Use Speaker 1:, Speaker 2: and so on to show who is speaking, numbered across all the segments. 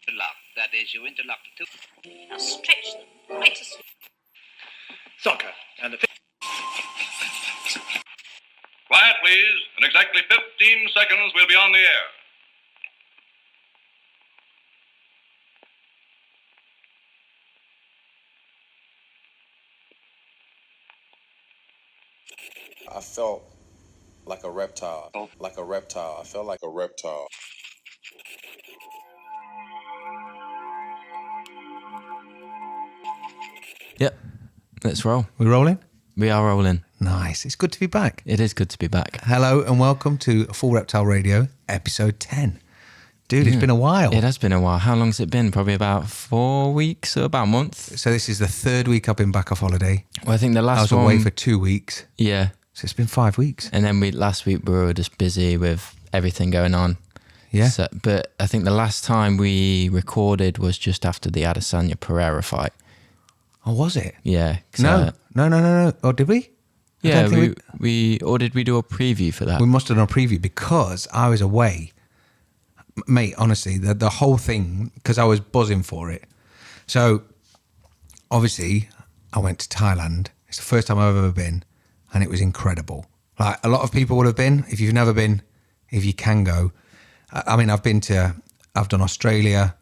Speaker 1: Interlock, that is, you interlock the two.
Speaker 2: Now stretch them right as...
Speaker 3: Soccer and the...
Speaker 4: Quiet, please. In exactly 15 seconds, we'll be on the air.
Speaker 5: I felt like a reptile. Like a reptile. I felt like a reptile.
Speaker 6: Yep. Let's roll.
Speaker 7: We're rolling?
Speaker 6: We are rolling.
Speaker 7: Nice. It's good to be back.
Speaker 6: It is good to be back.
Speaker 7: Hello and welcome to Full Reptile Radio, episode 10. Dude, it's been a while.
Speaker 6: It has been a while. How long's it been? Probably about 4 weeks or about a month.
Speaker 7: So this is the third week I've been back off holiday.
Speaker 6: Well, I think the last
Speaker 7: I was
Speaker 6: one...
Speaker 7: away for 2 weeks.
Speaker 6: Yeah.
Speaker 7: So it's been 5 weeks.
Speaker 6: And then last week we were just busy with everything going on.
Speaker 7: Yeah.
Speaker 6: So, but I think the last time we recorded was just after the Adesanya Pereira fight.
Speaker 7: Oh, was it?
Speaker 6: Yeah.
Speaker 7: No. Oh, did we?
Speaker 6: Yeah, or did we do a preview for that?
Speaker 7: We must have done a preview because I was away. Mate, honestly, the whole thing, because I was buzzing for it. So, obviously, I went to Thailand. It's the first time I've ever been, and it was incredible. Like, a lot of people would have been. If you've never been, if you can go. I mean, I've done Australia,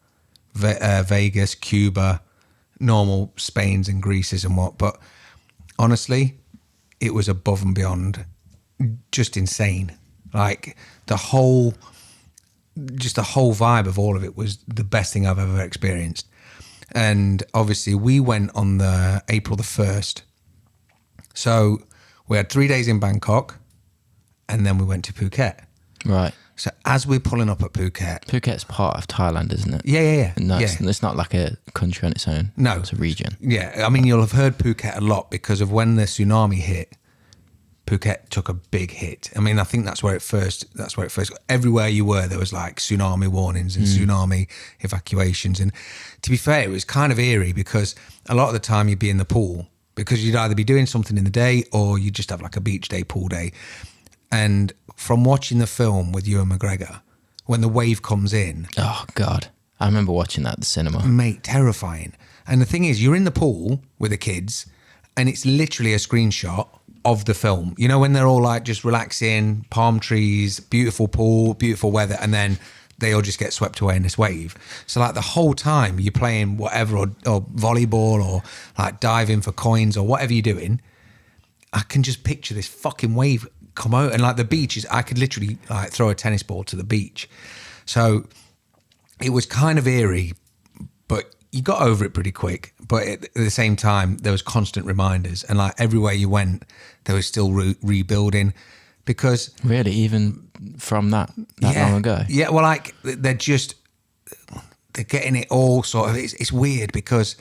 Speaker 7: Vegas, Cuba, normal Spains and Greeces and what, but honestly, it was above and beyond just insane. Like the whole vibe of all of it was the best thing I've ever experienced. And obviously we went on the April the 1st. So we had 3 days in Bangkok and then we went to Phuket.
Speaker 6: Right.
Speaker 7: So as we're pulling up at Phuket...
Speaker 6: Phuket's part of Thailand, isn't it?
Speaker 7: Yeah.
Speaker 6: No, it's not like a country on its own.
Speaker 7: No.
Speaker 6: It's a region.
Speaker 7: Yeah, I mean, you'll have heard Phuket a lot because of when the tsunami hit, Phuket took a big hit. I mean, I think that's where it first, everywhere you were, there was like tsunami warnings and tsunami evacuations. And to be fair, it was kind of eerie because a lot of the time you'd be in the pool because you'd either be doing something in the day or you'd just have like a beach day, pool day. And from watching the film with Ewan McGregor, when the wave comes in...
Speaker 6: Oh, God. I remember watching that at the cinema.
Speaker 7: Mate, terrifying. And the thing is, you're in the pool with the kids and it's literally a screenshot of the film. You know, when they're all like just relaxing, palm trees, beautiful pool, beautiful weather, and then they all just get swept away in this wave. So like the whole time you're playing whatever or volleyball or like diving for coins or whatever you're doing, I can just picture this fucking wave come out, and like the beach I could literally like throw a tennis ball to the beach. So it was kind of eerie, but you got over it pretty quick. But at the same time, there was constant reminders, and like everywhere you went, they were still rebuilding because
Speaker 6: really, even from that long ago.
Speaker 7: Yeah, well, like they're getting it all sort of. It's weird because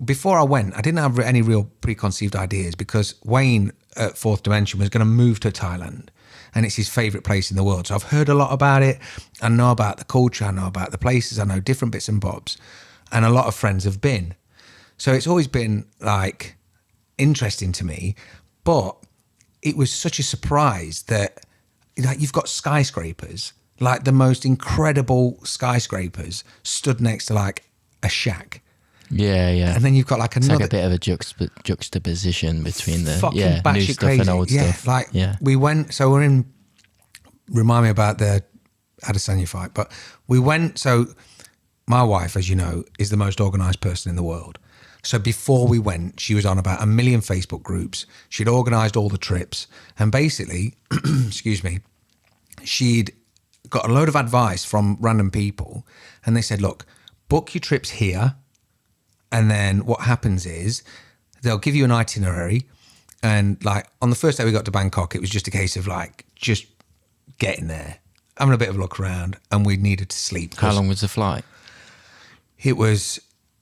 Speaker 7: before I went, I didn't have any real preconceived ideas because Wayne at Fourth Dimension was going to move to Thailand and it's his favourite place in the world. So I've heard a lot about it. I know about the culture. I know about the places. I know different bits and bobs. And a lot of friends have been. So it's always been like interesting to me. But it was such a surprise that like you've got skyscrapers, like the most incredible skyscrapers stood next to like a shack.
Speaker 6: Yeah.
Speaker 7: And then you've got like another...
Speaker 6: It's like a bit of a juxtaposition between the
Speaker 7: fucking
Speaker 6: new stuff
Speaker 7: crazy.
Speaker 6: and old stuff.
Speaker 7: We went... So we're in... Remind me about the Adesanya fight. But we went... So my wife, as you know, is the most organised person in the world. So before we went, she was on about 1 million Facebook groups. She'd organised all the trips. And basically, excuse me, she'd got a load of advice from random people. And they said, look, book your trips here. And then what happens is they'll give you an itinerary. And like on the first day we got to Bangkok, it was just a case of like just getting there, having a bit of a look around, and we needed to sleep.
Speaker 6: How long was the flight?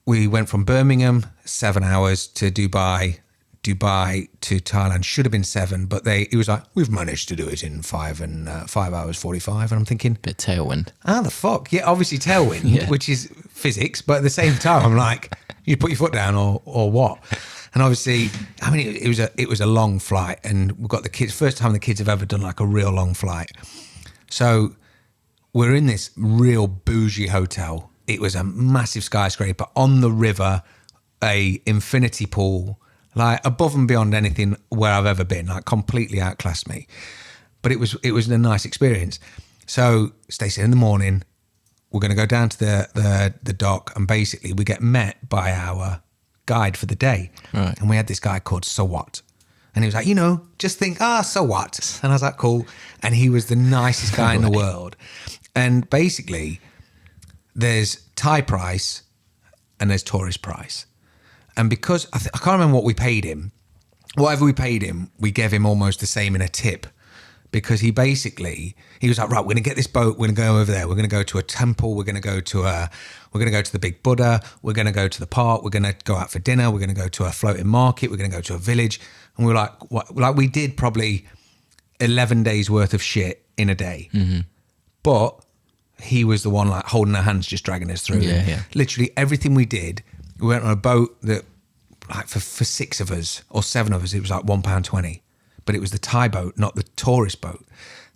Speaker 7: We went from Birmingham, 7 hours, to Dubai to Thailand. Should have been 7, but it was like, we've managed to do it in 5 hours 45. And I'm thinking...
Speaker 6: Bit tailwind.
Speaker 7: How the fuck? Yeah, obviously tailwind, which is physics, but at the same time, I'm like, you put your foot down or what? And obviously, I mean, it was a long flight, and we've got the kids, first time the kids have ever done like a real long flight. So we're in this real bougie hotel. It was a massive skyscraper on the river, a infinity pool, like above and beyond anything where I've ever been, like completely outclassed me. But it was a nice experience. So Stacey, in the morning, we're going to go down to the dock, and basically we get met by our guide for the day.
Speaker 6: Right.
Speaker 7: And we had this guy called So What. And he was like, just think, so what? And I was like, cool. And he was the nicest guy in the world. And basically, there's Thai price and there's tourist price. And because I can't remember what we paid him, whatever we paid him, we gave him almost the same in a tip, because he was like, right, we're going to get this boat, we're going to go over there, we're going to go to a temple, we're going to go to the big Buddha, we're going to go to the park, we're going to go out for dinner, we're going to go to a floating market, we're going to go to a village. And we were like, what? Like we did probably 11 days worth of shit in a day. Mm-hmm. But he was the one like holding our hands, just dragging us through.
Speaker 6: Yeah.
Speaker 7: Literally everything we did, we went on a boat that like for 6 of us or 7 of us, it was like £1.20. But it was the Thai boat, not the tourist boat.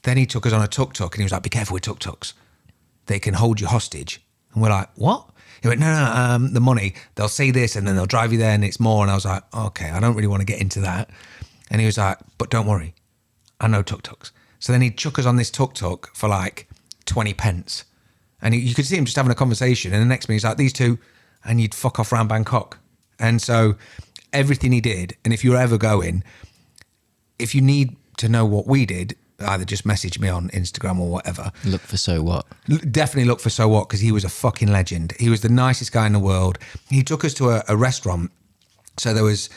Speaker 7: Then he took us on a tuk-tuk and he was like, be careful with tuk-tuks. They can hold you hostage. And we're like, what? He went, no, the money, they'll say this and then they'll drive you there and it's more. And I was like, okay, I don't really want to get into that. And he was like, but don't worry, I know tuk-tuks. So then he chuck us on this tuk-tuk for like 20 pence. And you could see him just having a conversation. And the next minute he's like, these two, and you'd fuck off around Bangkok. And so everything he did, and if you're ever going, if you need to know what we did, either just message me on Instagram or whatever.
Speaker 6: Look for So What.
Speaker 7: Definitely look for So What, because he was a fucking legend. He was the nicest guy in the world. He took us to a restaurant. So there was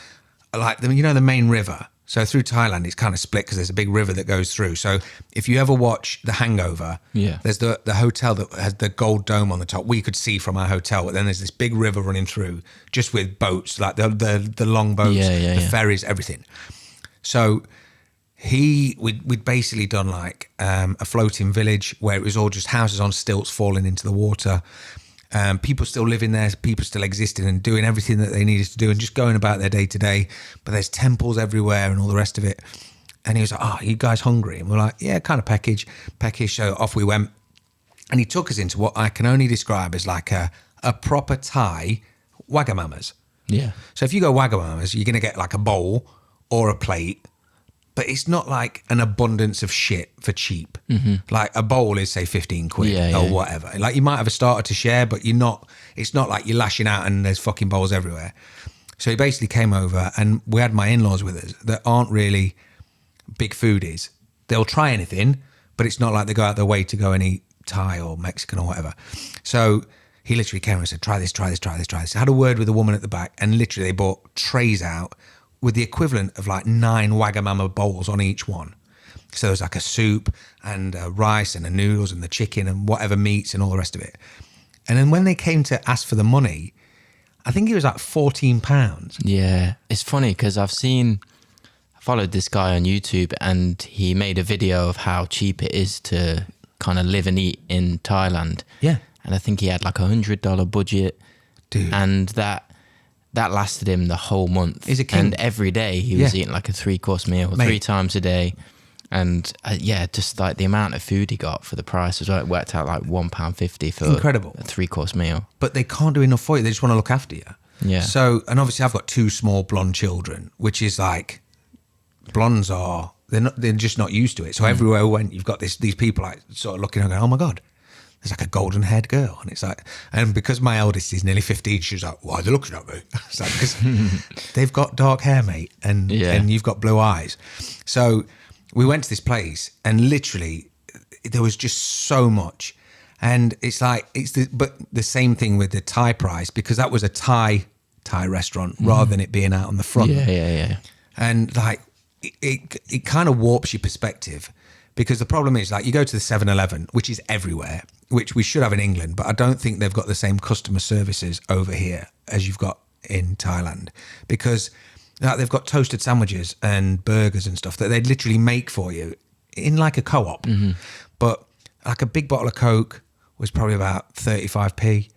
Speaker 7: like, the main river. So through Thailand, it's kind of split because there's a big river that goes through. So if you ever watch The Hangover, there's the hotel that has the gold dome on the top. We could see from our hotel, but then there's this big river running through just with boats, like the long boats, the ferries, everything. So we'd basically done like a floating village where it was all just houses on stilts falling into the water. People still living there, people still existing and doing everything that they needed to do and just going about their day to day. But there's temples everywhere and all the rest of it. And he was like, are you guys hungry? And we're like, yeah, kind of peckish. So off we went. And he took us into what I can only describe as like a proper Thai Wagamama's.
Speaker 6: Yeah.
Speaker 7: So if you go Wagamama's, you're going to get like a bowl or a plate, but it's not like an abundance of shit for cheap. Mm-hmm. Like a bowl is say 15 quid or whatever. Like you might have a starter to share, but it's not like you're lashing out and there's fucking bowls everywhere. So he basically came over and we had my in-laws with us that aren't really big foodies. They'll try anything, but it's not like they go out their way to go and eat Thai or Mexican or whatever. So he literally came and said, try this. I had a word with a woman at the back and literally they brought trays out with the equivalent of like 9 Wagamama bowls on each one. So there was like a soup and a rice and the noodles and the chicken and whatever meats and all the rest of it. And then when they came to ask for the money, I think it was like £14.
Speaker 6: Yeah. It's funny because I followed this guy on YouTube and he made a video of how cheap it is to kind of live and eat in Thailand.
Speaker 7: Yeah.
Speaker 6: And I think he had like $100 budget.
Speaker 7: Dude.
Speaker 6: And that lasted him the whole month.
Speaker 7: He's a king.
Speaker 6: And every day he was eating like a 3-course meal, 3 times a day. And just like the amount of food he got for the price as well. It worked out like £1.50 for
Speaker 7: incredible
Speaker 6: a 3-course meal.
Speaker 7: But they can't do enough for you. They just want to look after you.
Speaker 6: Yeah.
Speaker 7: So, and obviously I've got 2 small blonde children, which is like, blondes are, they're just not used to it. So everywhere we went, you've got these people like sort of looking and going, oh my God, there's like a golden haired girl. And it's like, and because my eldest is nearly 15, she was like, why are they looking at me? It's like, because they've got dark hair, mate. And you've got blue eyes. So we went to this place and literally there was just so much. And it's like, but the same thing with the Thai price, because that was a Thai restaurant rather than it being out on the front.
Speaker 6: Yeah.
Speaker 7: And like, it kind of warps your perspective, because the problem is like you go to the 7-Eleven, which is everywhere, which we should have in England, but I don't think they've got the same customer services over here as you've got in Thailand, because they've got toasted sandwiches and burgers and stuff that they'd literally make for you in like a co-op. Mm-hmm. But like a big bottle of Coke was probably about 35p,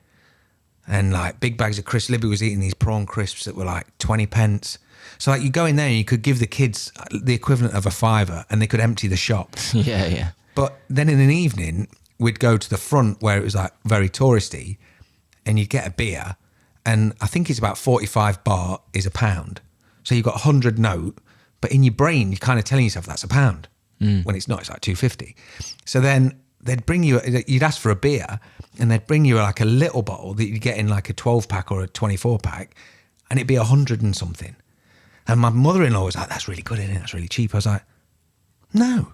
Speaker 7: and like big bags of crisps. Libby was eating these prawn crisps that were like 20 pence. So like you go in there and you could give the kids the equivalent of a £5 and they could empty the shop.
Speaker 6: Yeah.
Speaker 7: But then in an evening, we'd go to the front where it was like very touristy, and you'd get a beer, and I think it's about 45 baht is a pound. So you've got 100 note, but in your brain, you're kind of telling yourself that's a pound when it's not, it's like 250. So then they'd bring you, you'd ask for a beer, and they'd bring you like a little bottle that you'd get in like a 12 pack or a 24 pack, and it'd be 100 and something. And my mother-in-law was like, that's really good, isn't it? That's really cheap. I was like, no,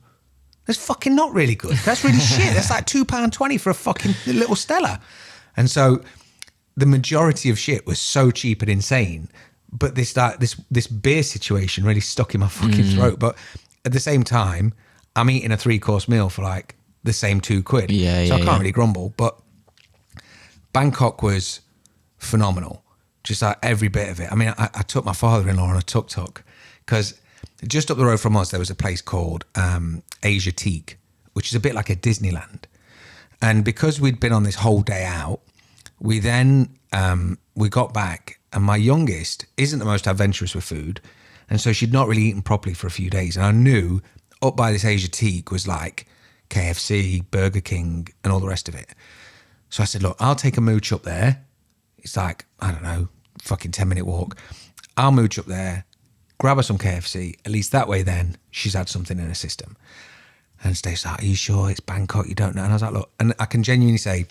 Speaker 7: that's fucking not really good. That's really shit. That's like £2.20 for a fucking little Stella. And so the majority of shit was so cheap and insane. But this beer situation really stuck in my fucking throat. But at the same time, I'm eating a 3-course meal for like the same £2.
Speaker 6: Yeah,
Speaker 7: so I can't really grumble. But Bangkok was phenomenal. Just like every bit of it. I mean, I took my father-in-law on a tuk-tuk because just up the road from us, there was a place called Asia Teak, which is a bit like a Disneyland. And because we'd been on this whole day out, we then, we got back, and my youngest isn't the most adventurous with food. And so she'd not really eaten properly for a few days. And I knew up by this Asia Teak was like KFC, Burger King, and all the rest of it. So I said, look, I'll take a mooch up there. It's like, I don't know, fucking 10-minute walk. I'll mooch up there, grab her some KFC. At least that way then she's had something in her system. And Steve's like, are you sure it's Bangkok? You don't know? And I was like, look, and I can genuinely say,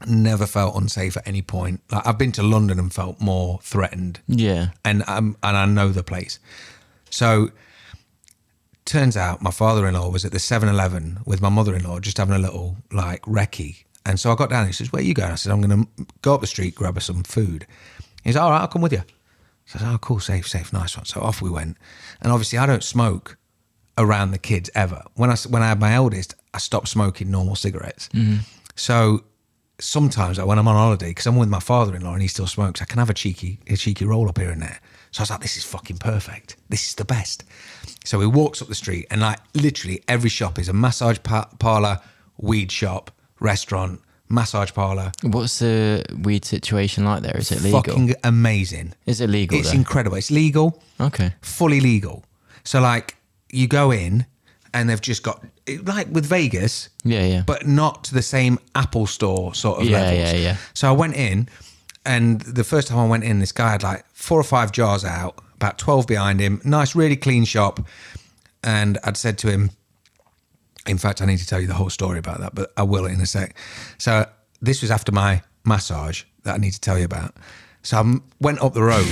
Speaker 7: never felt unsafe at any point. Like, I've been to London and felt more threatened. Yeah. And I know the place. So turns out my father-in-law was at the 7-Eleven with my mother-in-law just having a little like recce. And so I got down and he says, where are you going? I said, I'm going to go up the street, grab her some food. He's like, all right, I'll come with you. I said, oh, cool, safe, nice one. So off we went. And obviously I don't smoke around the kids ever. When I had my eldest, I stopped smoking normal cigarettes. Mm-hmm. So sometimes when I'm on holiday, because I'm with my father-in-law and he still smokes, I can have a cheeky roll up here and there. So I was like, this is fucking perfect. This is the best. So we walks up the street and like literally every shop is a massage parlor, weed shop, restaurant, massage parlor.
Speaker 6: What's the weed situation like there? Is it legal?
Speaker 7: Fucking amazing.
Speaker 6: Is it legal?
Speaker 7: It's incredible. It's legal.
Speaker 6: Okay.
Speaker 7: Fully legal. So like you go in and they've just got, like with Vegas, but not to the same Apple store sort of levels. Yeah. So I went in, and the first time I went in, this guy had like 4 or 5 jars out, about 12 behind him, nice, really clean shop. And I'd said to him, in fact, I need to tell you the whole story about that, but I will in a sec. So this was after my massage that I need to tell you about. So I went up the road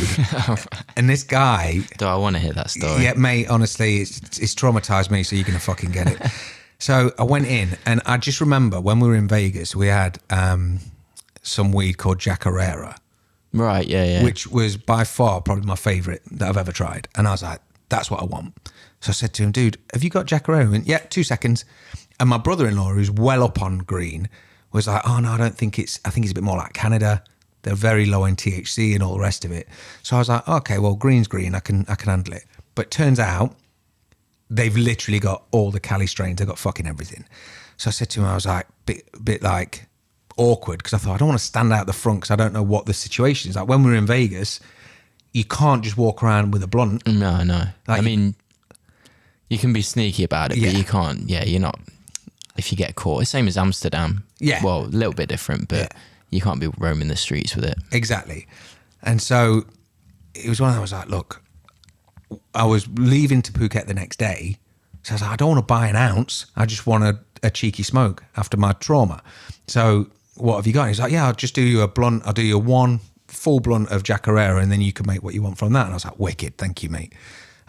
Speaker 7: and this guy...
Speaker 6: Do I want to hear that story?
Speaker 7: Yeah, mate, honestly, it's traumatized me, so you're going to fucking get it. So I went in and I just remember when we were in Vegas, we had some weed called Jacarera.
Speaker 6: Right, yeah.
Speaker 7: Which was by far probably my favourite that I've ever tried. And I was like, that's what I want. So I said to him, dude, have you got Jacarera? He went, yeah, 2 seconds. And my brother-in-law, who's well up on green, was like, oh no, I think it's a bit more like Canada. They're very low in THC and all the rest of it. So I was like, okay, well, green's green. I can handle it. But turns out they've literally got all the Cali strains. They've got fucking everything. So I said to him, I was like, bit like awkward because I thought I don't want to stand out the front because I don't know what the situation is. Like when we were in Vegas, you can't just walk around with a blunt.
Speaker 6: No. Like, I mean, you can be sneaky about it, but you can't. Yeah, you're not. If you get caught, it's same as Amsterdam. Yeah. Well, a little bit different, but you can't be roaming the streets with it. Exactly.
Speaker 7: And so it was one of those, I was like, look, I was leaving to Phuket the next day. So I was like, I don't want to buy an ounce. I just want a cheeky smoke after my trauma. So what have you got? He's like, yeah, I'll just do you a blunt. I'll do you one full blunt of Jacarera and then you can make what you want from that. And I was like, wicked. Thank you, mate.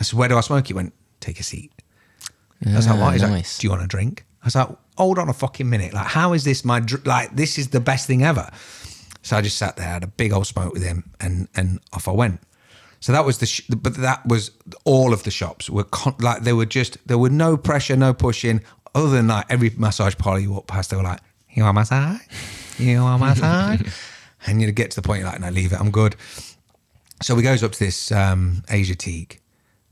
Speaker 7: I said, where do I smoke? He went, take a seat. I was like, what? He's like, do you want a drink? I was like, hold on a fucking minute. Like, how is this this is the best thing ever. So I just sat there, had a big old smoke with him and off I went. So that was but that was all of the shops were there were no pressure, no pushing. Other than like every massage parlor you walk past, they were like, you want a massage? You want a massage? And you get to the point you're like, no, leave it, I'm good. So we goes up to this Asia Teak.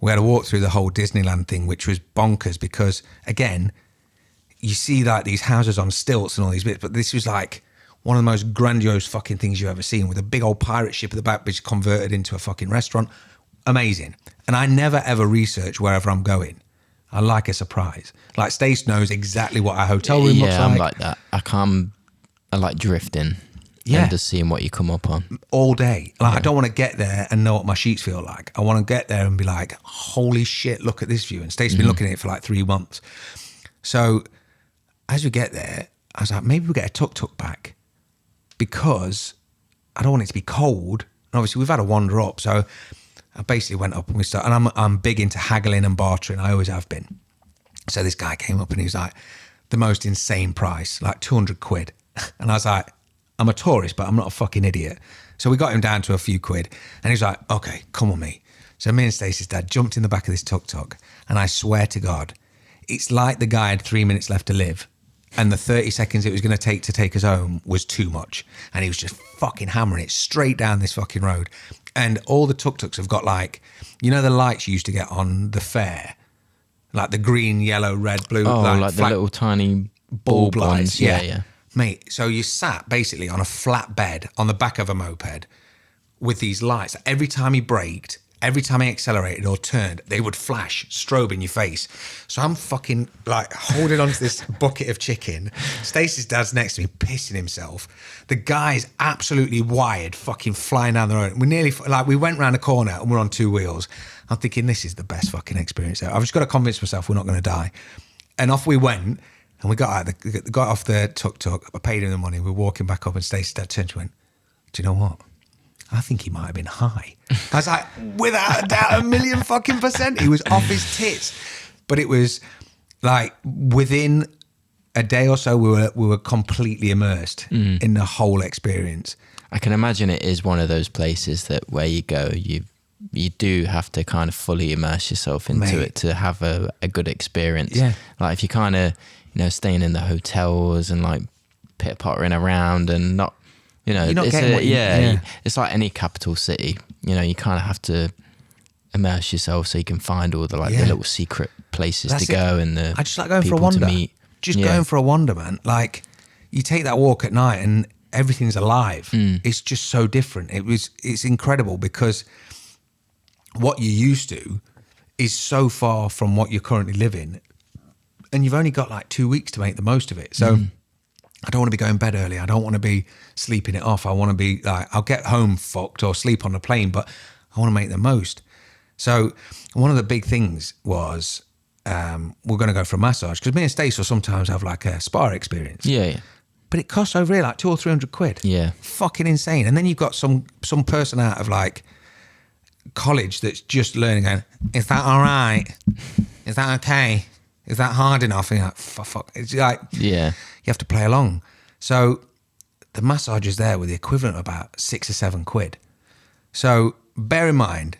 Speaker 7: We had to walk through the whole Disneyland thing, which was bonkers because, again, you see like these houses on stilts and all these bits, but this was like one of the most grandiose fucking things you've ever seen with a big old pirate ship at the back which converted into a fucking restaurant. Amazing. And I never ever research wherever I'm going. I like a surprise. Like Stace knows exactly what our hotel room looks like.
Speaker 6: Yeah, I'm like that. I like drifting.
Speaker 7: Yeah.
Speaker 6: And just seeing what you come up on.
Speaker 7: All day. Like I don't want to get there and know what my sheets feel like. I want to get there and be like, holy shit, look at this view. And Stace's been looking at it for like 3 months. So as we get there, I was like, maybe we'll get a tuk-tuk back because I don't want it to be cold. And obviously we've had a wander up. So I basically went up and we started, and I'm big into haggling and bartering. I always have been. So this guy came up and he was like, the most insane price, like 200 quid. And I was like, I'm a tourist, but I'm not a fucking idiot. So we got him down to a few quid and he was like, okay, come on me. So me and Stacey's dad jumped in the back of this tuk-tuk and I swear to God, it's like the guy had 3 minutes left to live and the 30 seconds it was going to take us home was too much. And he was just fucking hammering it straight down this fucking road. And all the tuk-tuks have got like, you know the lights you used to get on the fair? Like the green, yellow, red, blue.
Speaker 6: Oh, like the little tiny bulb lights. Yeah.
Speaker 7: Mate, so you sat basically on a flat bed on the back of a moped with these lights. Every time he braked, every time he accelerated or turned, they would flash, strobe in your face. So I'm fucking like holding onto this bucket of chicken. Stacey's dad's next to me, pissing himself. The guy's absolutely wired, fucking flying down the road. We went round a corner and we're on 2 wheels. I'm thinking, this is the best fucking experience ever. I've just got to convince myself we're not going to die. And off we went. And we got off the tuk-tuk, I paid him the money, we were walking back up and Stacey's dad turned to me and went, do you know what? I think he might have been high. I was like, without a doubt, 1,000,000 fucking %. He was off his tits. But it was like within a day or so, we were completely immersed in the whole experience.
Speaker 6: I can imagine it is one of those places that where you go, you do have to kind of fully immerse yourself into it to have a good experience.
Speaker 7: Yeah.
Speaker 6: Like if you kind of, staying in the hotels and like pitter-pottering around and not,
Speaker 7: You're not getting what
Speaker 6: it's like any capital city. You kind of have to immerse yourself so you can find all the the little secret places to go and the
Speaker 7: I just like going for a
Speaker 6: people to
Speaker 7: wander.
Speaker 6: meet.
Speaker 7: Just going for a wander, man. Like you take that walk at night and everything's alive. It's just so different. It's incredible because what you're used to is so far from what you're currently living. And you've only got like 2 weeks to make the most of it. So I don't want to be going to bed early. I don't want to be sleeping it off. I want to be like, I'll get home fucked or sleep on the plane, but I want to make the most. So one of the big things was we're going to go for a massage because me and Stacey will sometimes have like a spa experience.
Speaker 6: Yeah.
Speaker 7: But it costs over here like 200 or 300 quid.
Speaker 6: Yeah.
Speaker 7: Fucking insane. And then you've got some person out of like college that's just learning going, is that all right? Is that okay? Is that hard enough? And you're like, fuck. It's like, you have to play along. So the massages there were the equivalent of about 6 or 7 quid. So bear in mind,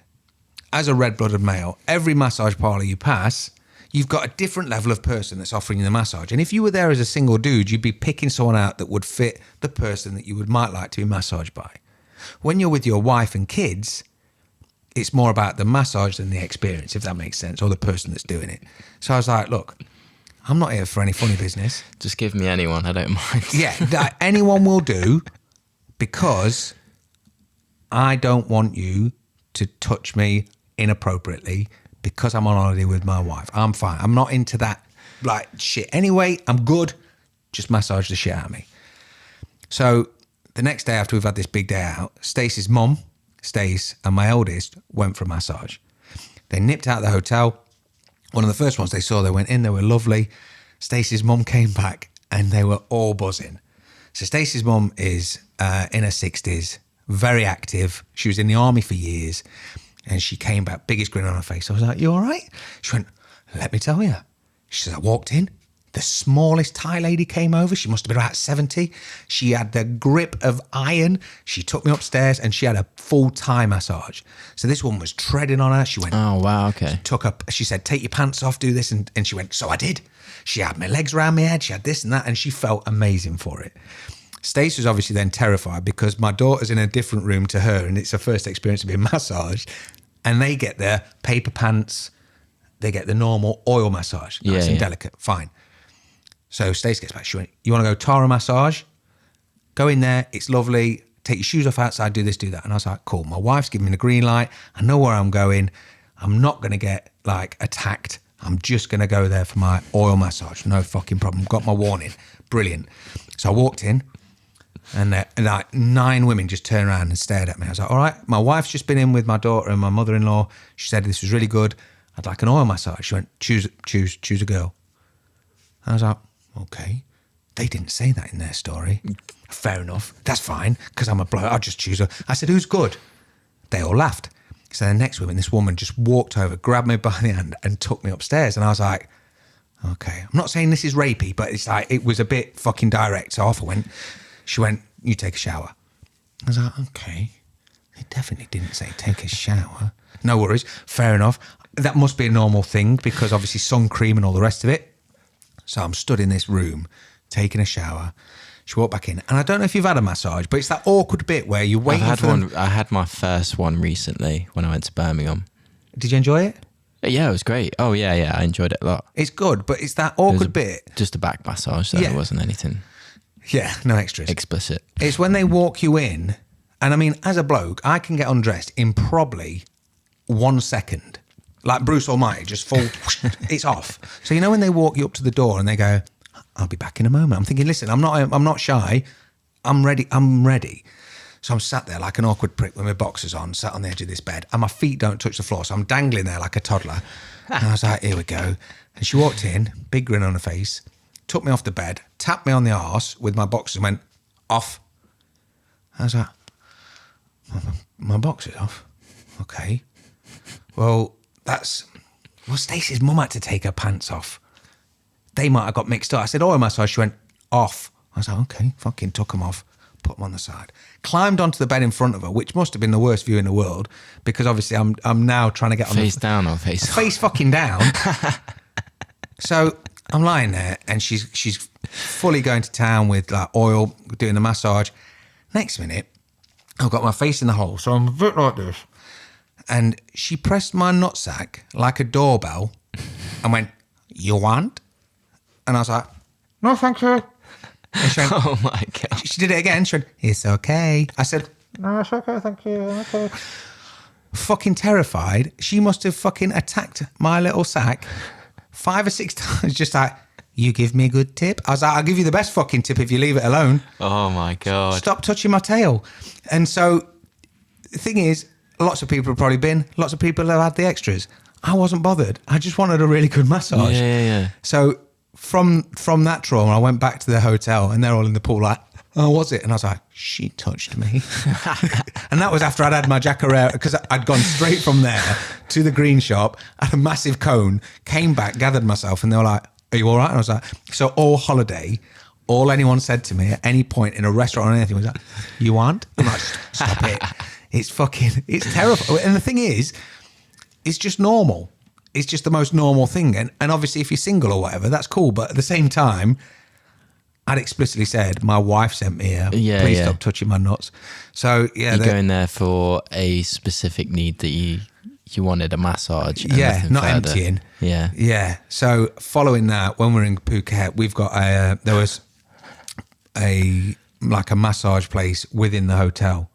Speaker 7: as a red-blooded male, every massage parlour you pass, you've got a different level of person that's offering you the massage. And if you were there as a single dude, you'd be picking someone out that would fit the person that you might like to be massaged by. When you're with your wife and kids, it's more about the massage than the experience, if that makes sense, or the person that's doing it. So I was like, look, I'm not here for any funny business.
Speaker 6: Just give me anyone, I don't mind.
Speaker 7: Yeah, anyone will do because I don't want you to touch me inappropriately because I'm on holiday with my wife. I'm fine. I'm not into that like shit. Anyway, I'm good. Just massage the shit out of me. So the next day after we've had this big day out, Stacey's mum, Stace, and my eldest went for a massage. They nipped out of the hotel. One of the first ones they saw, they went in, they were lovely. Stacey's mum came back and they were all buzzing. So Stacey's mum is in her 60s, very active. She was in the army for years and she came back, biggest grin on her face. I was like, you all right? She went, let me tell you. She said, I walked in. The smallest Thai lady came over. She must have been about 70. She had the grip of iron. She took me upstairs and she had a full Thai massage. So this woman was treading on her. She went,
Speaker 6: oh, wow, okay.
Speaker 7: She said, take your pants off, do this. And she went, so I did. She had my legs around my head. She had this and that. And she felt amazing for it. Stacey was obviously then terrified because my daughter's in a different room to her and it's her first experience of being massaged. And they get their paper pants. They get the normal oil massage. Nice and delicate. Fine. So Stacey gets back. She went, you want to go Tara massage? Go in there. It's lovely. Take your shoes off outside. Do this, do that. And I was like, cool. My wife's giving me the green light. I know where I'm going. I'm not going to get like attacked. I'm just going to go there for my oil massage. No fucking problem. Got my warning. Brilliant. So I walked in and like 9 women just turned around and stared at me. I was like, all right, my wife's just been in with my daughter and my mother-in-law. She said this was really good. I'd like an oil massage. She went, choose a girl. I was like, okay. They didn't say that in their story. Fair enough. That's fine, because I'm a bloke. I'll just choose her. I said, who's good? They all laughed. So then next woman, this woman just walked over, grabbed me by the hand and took me upstairs. And I was like, okay. I'm not saying this is rapey, but it's like, it was a bit fucking direct. So off I went. She went, you take a shower. I was like, okay. They definitely didn't say take a shower. No worries. Fair enough. That must be a normal thing because obviously sun cream and all the rest of it. So I'm stood in this room, taking a shower. She walked back in. And I don't know if you've had a massage, but it's that awkward bit where you're waiting for them.
Speaker 6: I had my first one recently when I went to Birmingham.
Speaker 7: Did you enjoy it?
Speaker 6: Yeah, it was great. Oh, yeah, I enjoyed it a lot.
Speaker 7: It's good, but it's that awkward bit.
Speaker 6: Just a back massage, so it wasn't anything.
Speaker 7: Yeah, no extras.
Speaker 6: Explicit.
Speaker 7: It's when they walk you in, and I mean, as a bloke, I can get undressed in probably 1 second. Like Bruce Almighty, just full, it's off. So you know when they walk you up to the door and they go, I'll be back in a moment. I'm thinking, listen, I'm not shy. I'm ready. So I'm sat there like an awkward prick with my boxers on, sat on the edge of this bed, and my feet don't touch the floor. So I'm dangling there like a toddler. And I was like, here we go. And she walked in, big grin on her face, took me off the bed, tapped me on the arse with my boxers and went, off. I was like, my boxers off? Okay. Well, Stacey's mum had to take her pants off. They might have got mixed up. I said, oil massage. She went, off. I was like, okay, fucking took them off, put them on the side. Climbed onto the bed in front of her, which must have been the worst view in the world because obviously I'm now trying to get on
Speaker 6: face down or face up?
Speaker 7: Face fucking down. So I'm lying there and she's fully going to town with like oil, doing the massage. Next minute, I've got my face in the hole. So I'm a bit like this. And she pressed my nutsack like a doorbell and went, you want? And I was like, no, thank you. And she went,
Speaker 6: oh my God.
Speaker 7: She did it again. She went, it's okay. I said, no, it's okay, thank you. Okay. Fucking terrified. She must have fucking attacked my little sack 5 or 6 times. Just like, you give me a good tip. I was like, I'll give you the best fucking tip if you leave it alone.
Speaker 6: Oh my God.
Speaker 7: Stop touching my tail. And so the thing is, lots of people have probably been, lots of people have had the extras. I wasn't bothered. I just wanted a really good massage.
Speaker 6: Yeah.
Speaker 7: So from that trauma, I went back to the hotel and they're all in the pool like, oh, was it? And I was like, she touched me. And that was after I'd had my Jacarera, because I'd gone straight from there to the green shop, had a massive cone, came back, gathered myself, and they were like, are you all right? And I was like, so all holiday, all anyone said to me at any point in a restaurant or anything was like, you want? I'm like, stop it. It's terrible. And the thing is, it's just normal. It's just the most normal thing. And obviously if you're single or whatever, that's cool. But at the same time, I'd explicitly said, my wife sent me here. Please stop touching my nuts. So yeah.
Speaker 6: You're going there for a specific need that you wanted a massage. And
Speaker 7: not
Speaker 6: further.
Speaker 7: emptying.
Speaker 6: Yeah.
Speaker 7: Yeah. So following that, when we're in Phuket, we've got there was a massage place within the hotel.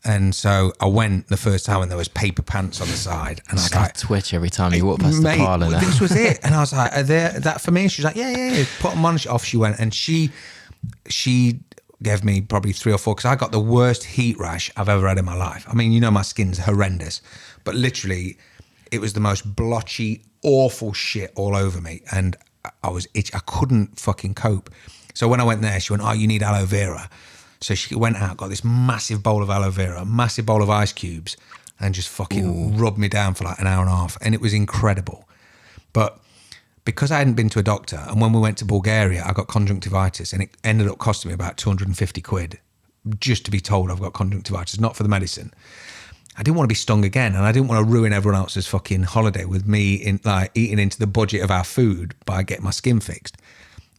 Speaker 7: And so I went the first time and there was paper pants on the side. And I was like,
Speaker 6: twitch every time you walk past the parlour.
Speaker 7: This was it. And I was like, are there that for me? She's like, yeah. Put them on. Off she went. And she gave me probably 3 or 4 because I got the worst heat rash I've ever had in my life. I mean, you know, my skin's horrendous. But literally, it was the most blotchy, awful shit all over me. And I was itchy. I couldn't fucking cope. So when I went there, she went, oh, you need aloe vera. So she went out, got this massive bowl of aloe vera, massive bowl of ice cubes, and just fucking rubbed me down for like an hour and a half. And it was incredible. But because I hadn't been to a doctor, and when we went to Bulgaria, I got conjunctivitis, and it ended up costing me about 250 quid just to be told I've got conjunctivitis, not for the medicine. I didn't want to be stung again, and I didn't want to ruin everyone else's fucking holiday with me eating into the budget of our food by getting my skin fixed.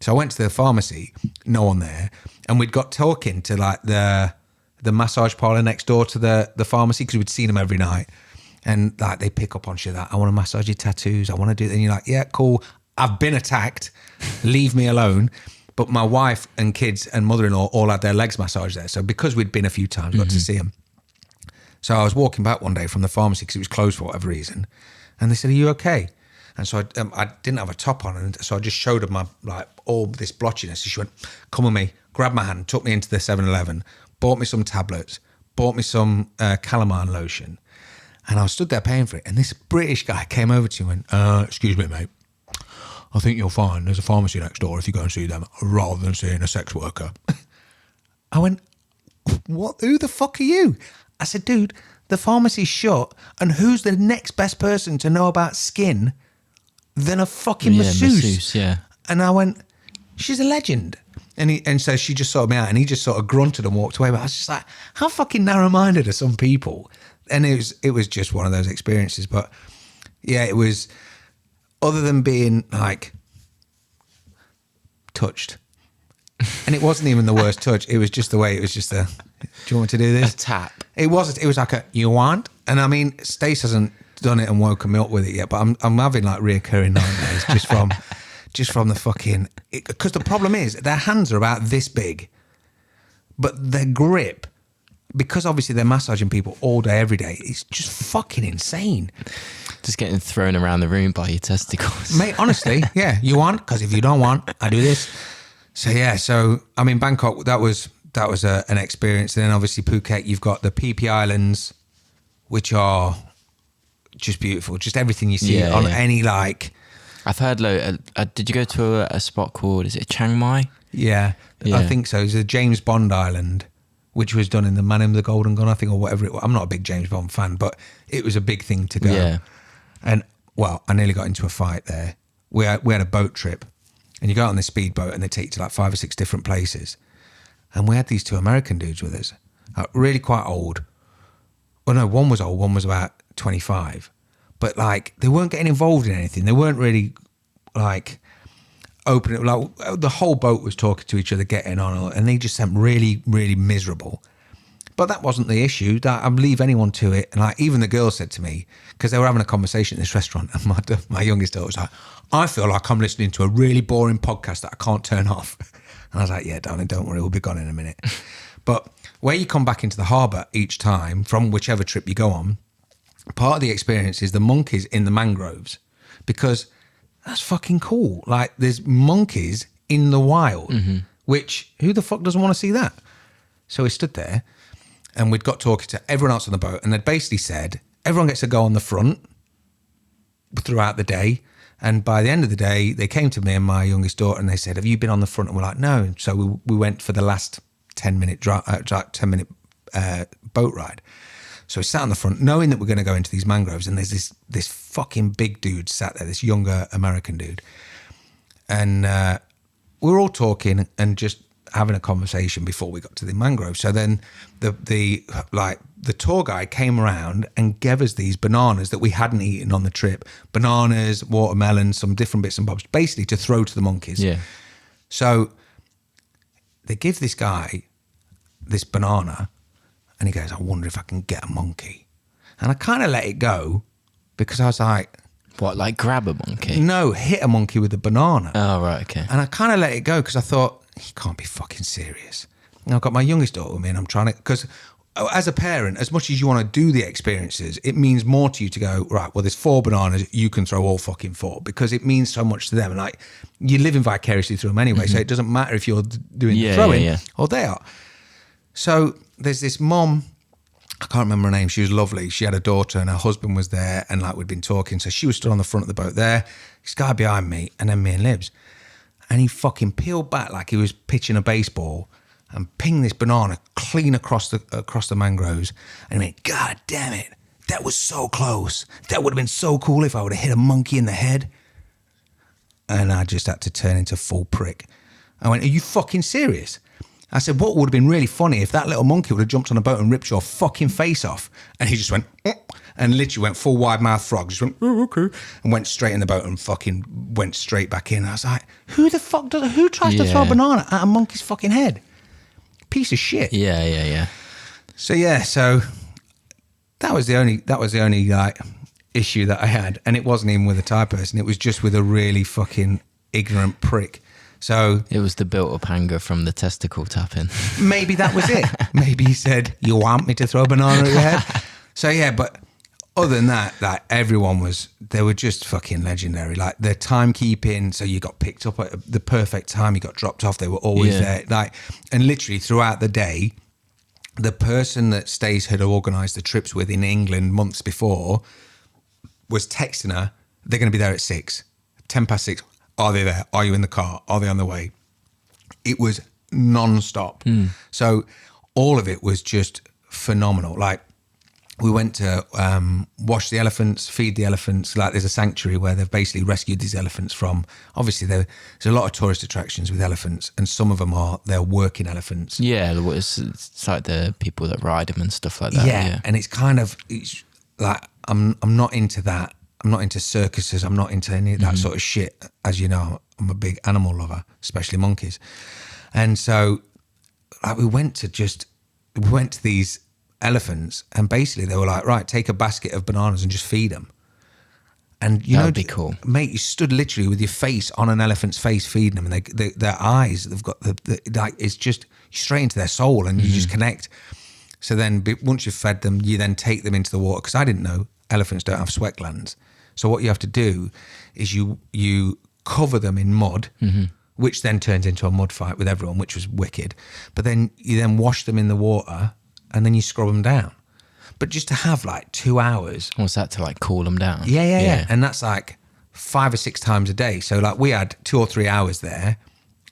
Speaker 7: So I went to the pharmacy, no one there, and we'd got talking to like the massage parlour next door to the pharmacy because we'd seen them every night. And like they pick up on shit that I want to massage your tattoos, I want to do that. And you're like, yeah, cool. I've been attacked. Leave me alone. But my wife and kids and mother-in-law all had their legs massaged there. So because we'd been a few times, got to see them. So I was walking back one day from the pharmacy because it was closed for whatever reason. And they said, are you okay? And so I didn't have a top on, and so I just showed her my, like, all this blotchiness. So she went, come with me, grabbed my hand, took me into the 7-Eleven, bought me some tablets, bought me some calamine lotion, and I stood there paying for it. And this British guy came over to me and went, excuse me, mate, I think you'll find there's a pharmacy next door if you go and see them rather than seeing a sex worker. I went, what? Who the fuck are you? I said, dude, the pharmacy's shut, and who's the next best person to know about skin than a fucking masseuse?
Speaker 6: Yeah.
Speaker 7: And I went, she's a legend. And so she just sorted me out, and he just sort of grunted and walked away. But I was just like, how fucking narrow-minded are some people? And it was just one of those experiences. But yeah, it was, other than being like touched. And it wasn't even the worst touch. It was just the way, it was just do you want me to do this?
Speaker 6: A tap.
Speaker 7: It was like a, you want? And I mean, Stace hasn't done it and woken me up with it yet, but I'm having like reoccurring nightmares just from the fucking, because the problem is their hands are about this big, but their grip, because obviously they're massaging people all day, every day, it's just fucking insane.
Speaker 6: Just getting thrown around the room by your testicles.
Speaker 7: Mate, honestly, yeah, you want? Because if you don't want, I do this. So yeah, I mean, Bangkok, that was an experience. And then obviously Phuket, you've got the PP Islands, which are just beautiful. Just everything you see on any, like...
Speaker 6: I've heard, did you go to a spot called, is it Chiang Mai?
Speaker 7: Yeah, I think so. It's a James Bond island, which was done in The Man in the Golden Gun, I think, or whatever it was. I'm not a big James Bond fan, but it was a big thing to go.
Speaker 6: Yeah.
Speaker 7: And, well, I nearly got into a fight there. We had a boat trip, and you go out on this speedboat and they take you to like 5 or 6 different places. And we had these 2 American dudes with us, really quite old. Well, no, one was old, one was about 25. But like, they weren't getting involved in anything. They weren't really like opening, like the whole boat was talking to each other, getting on, and they just seemed really, really miserable. But that wasn't the issue. That I'd leave anyone to it. And like, even the girl said to me, because they were having a conversation in this restaurant, and my youngest daughter was like, I feel like I'm listening to a really boring podcast that I can't turn off. And I was like, yeah, darling, don't worry, we'll be gone in a minute. But where you come back into the harbour each time, from whichever trip you go on, part of the experience is the monkeys in the mangroves, because that's fucking cool. Like, there's monkeys in the wild, which, who the fuck doesn't want to see that? So we stood there, and we'd got talking to everyone else on the boat, and they'd basically said, everyone gets to go on the front throughout the day. And by the end of the day, they came to me and my youngest daughter, and they said, have you been on the front? And we're like, no. And so we went for the last 10-minute boat ride. So we sat on the front, knowing that we're going to go into these mangroves, and there's this fucking big dude sat there, this younger American dude. And we were all talking and just having a conversation before we got to the mangrove. So then the tour guide came around and gave us these bananas that we hadn't eaten on the trip. Bananas, watermelons, some different bits and bobs, basically to throw to the monkeys.
Speaker 6: Yeah.
Speaker 7: So they give this guy this banana, and he goes, I wonder if I can get a monkey. And I kind of let it go, because I was like...
Speaker 6: What, like grab a monkey?
Speaker 7: No, hit a monkey with a banana.
Speaker 6: Oh, right, okay.
Speaker 7: And I kind of let it go, because I thought, he can't be fucking serious. And I've got my youngest daughter with me, and I'm trying to... Because as a parent, as much as you want to do the experiences, it means more to you to go, right, well, there's 4 bananas, you can throw all fucking 4, because it means so much to them. And like, you're living vicariously through them anyway, so it doesn't matter if you're doing the throwing or they are. So there's this mom, I can't remember her name, she was lovely. She had a daughter and her husband was there, and like, we'd been talking. So she was stood on the front of the boat there, this guy behind me, and then me and Libs. And he fucking peeled back like he was pitching a baseball and pinged this banana clean across the mangroves. And he went, God damn it, that was so close. That would have been so cool if I would have hit a monkey in the head. And I just had to turn into full prick. I went, are you fucking serious? I said, what would have been really funny if that little monkey would have jumped on a boat and ripped your fucking face off? And he just went, and literally went full wide mouth frog, just went, oh, okay, and went straight in the boat and fucking went straight back in. I was like, who tries to throw a banana at a monkey's fucking head? Piece of shit.
Speaker 6: Yeah.
Speaker 7: So that was the only like issue that I had, and it wasn't even with a Thai person. It was just with a really fucking ignorant prick. So
Speaker 6: it was the built-up anger from the testicle tapping.
Speaker 7: Maybe that was it. Maybe he said, you want me to throw a banana at your head? So yeah, but other than that, like they were just fucking legendary. Like the timekeeping, so you got picked up at the perfect time, you got dropped off, they were always there. Like, and literally throughout the day, the person that Stace had organised the trips with in England months before was texting her, they're going to be there at 6, 10 past 6. Are they there? Are you in the car? Are they on the way? It was non-stop. So all of it was just phenomenal. Like, we went to wash the elephants, feed the elephants. Like, there's a sanctuary where they've basically rescued these elephants from. Obviously, there's a lot of tourist attractions with elephants, and some of them they're working elephants.
Speaker 6: Yeah, it's like the people that ride them and stuff like that.
Speaker 7: Yeah, and it's like I'm not into that. I'm not into circuses. I'm not into any of that sort of shit. As you know, I'm a big animal lover, especially monkeys. And so, like, we went to these elephants, and basically they were like, right, take a basket of bananas and just feed them. And
Speaker 6: that'd be cool,
Speaker 7: mate. You stood literally with your face on an elephant's face feeding them, and their eyes, they've got like, it's just straight into their soul, and you just connect. So then, once you've fed them, you then take them into the water, because I didn't know elephants don't have sweat glands. So what you have to do is you cover them in mud, which then turns into a mud fight with everyone, which was wicked. But then you then wash them in the water, and then you scrub them down. But just to have like 2 hours.
Speaker 6: What's that, to like cool them down?
Speaker 7: Yeah. And that's like 5 or 6 times a day. So like we had 2 or 3 hours there,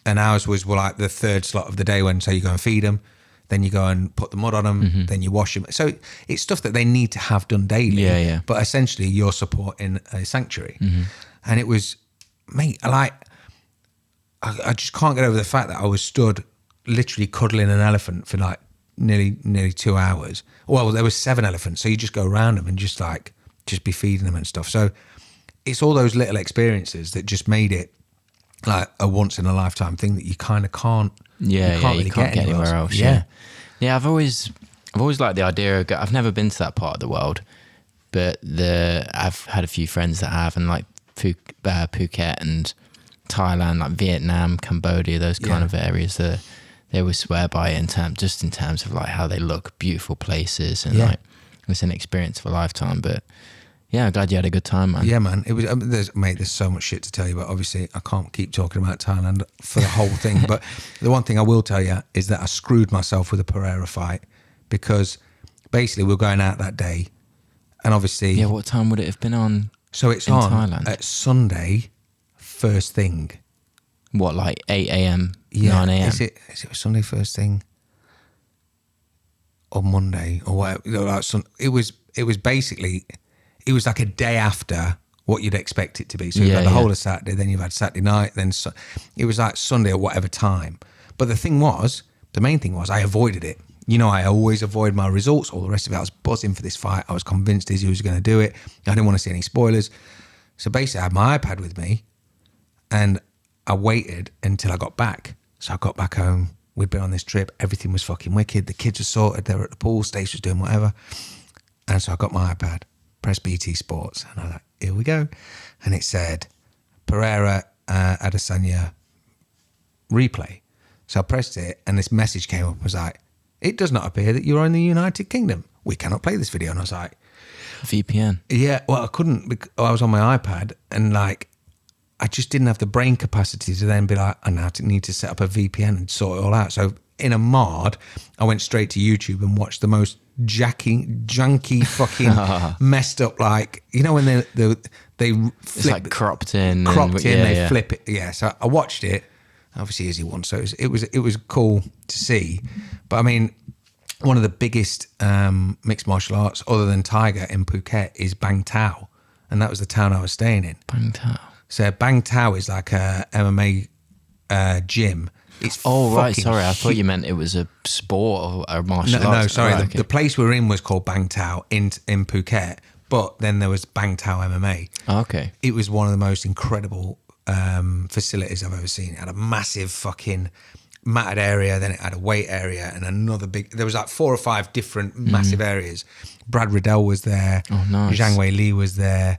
Speaker 7: and ours was like the third slot of the day when, so you go and feed them, then you go and put the mud on them, then you wash them. So it's stuff that they need to have done daily.
Speaker 6: Yeah.
Speaker 7: But essentially you're supporting a sanctuary. And it was, mate, I just can't get over the fact that I was stood literally cuddling an elephant for like nearly 2 hours. Well, there was 7 elephants, so you just go around them and just be feeding them and stuff. So it's all those little experiences that just made it like a once in a lifetime thing that you kind of can't.
Speaker 6: You can't get anywhere else. Yeah. I've always liked the idea of. I've never been to that part of the world, but I've had a few friends that have, and like Phuket and Thailand, like Vietnam, Cambodia, those kind of areas that they always swear by it in terms of like how they look, beautiful places, and like it's an experience of a lifetime. But yeah, I'm glad you had a good time, man.
Speaker 7: Yeah, man. It was, there's so much shit to tell you, but obviously I can't keep talking about Thailand for the whole thing. But the one thing I will tell you is that I screwed myself with a Pereira fight, because basically we were going out that day, and obviously...
Speaker 6: Yeah, what time would it have been on?
Speaker 7: So it's on Thailand at Sunday, first thing.
Speaker 6: What, like 8 a.m, 9 a.m?
Speaker 7: Is it Sunday first thing? Or Monday, or whatever. Like it was basically... It was like a day after what you'd expect it to be. So you've had the whole of Saturday, then you've had Saturday night, then it was like Sunday at whatever time. But the main thing was I avoided it. You know, I always avoid my results, all the rest of it. I was buzzing for this fight. I was convinced Izzy was going to do it. I didn't want to see any spoilers. So basically I had my iPad with me, and I waited until I got back. So I got back home. We'd been on this trip. Everything was fucking wicked. The kids were sorted. They were at the pool. Stace was doing whatever. And so I got my iPad. Press BT Sports, and I was like, here we go. And it said Pereira Adesanya replay. So I pressed it, and this message came up. I was like, it does not appear that you are in the United Kingdom. We cannot play this video. And I was like,
Speaker 6: VPN.
Speaker 7: Yeah, well, I couldn't, because I was on my iPad, and like, I just didn't have the brain capacity to then be like, I now need to set up a VPN and sort it all out. So in a mod, I went straight to YouTube and watched the most junky fucking messed up, like, you know, when they flip,
Speaker 6: it's like cropped in,
Speaker 7: they flip it. Yeah, so I watched it. Obviously, Izzy won, so it was cool to see. But I mean, one of the biggest mixed martial arts other than Tiger in Phuket is Bang Tao, and that was the town I was staying in.
Speaker 6: Bang Tao.
Speaker 7: So Bang Tao is like a MMA gym. It's
Speaker 6: right. Sorry, I thought you meant it was a sport or a martial arts.
Speaker 7: No, sorry.
Speaker 6: Right, okay.
Speaker 7: The place we're in was called Bang Tao in Phuket, but then there was Bang Tao MMA.
Speaker 6: Oh, okay.
Speaker 7: It was one of the most incredible facilities I've ever seen. It had a massive fucking matted area, then it had a weight area, and another big... There was like 4 or 5 different massive areas. Brad Riddell was there.
Speaker 6: Oh, nice.
Speaker 7: Zhang Wei Li was there.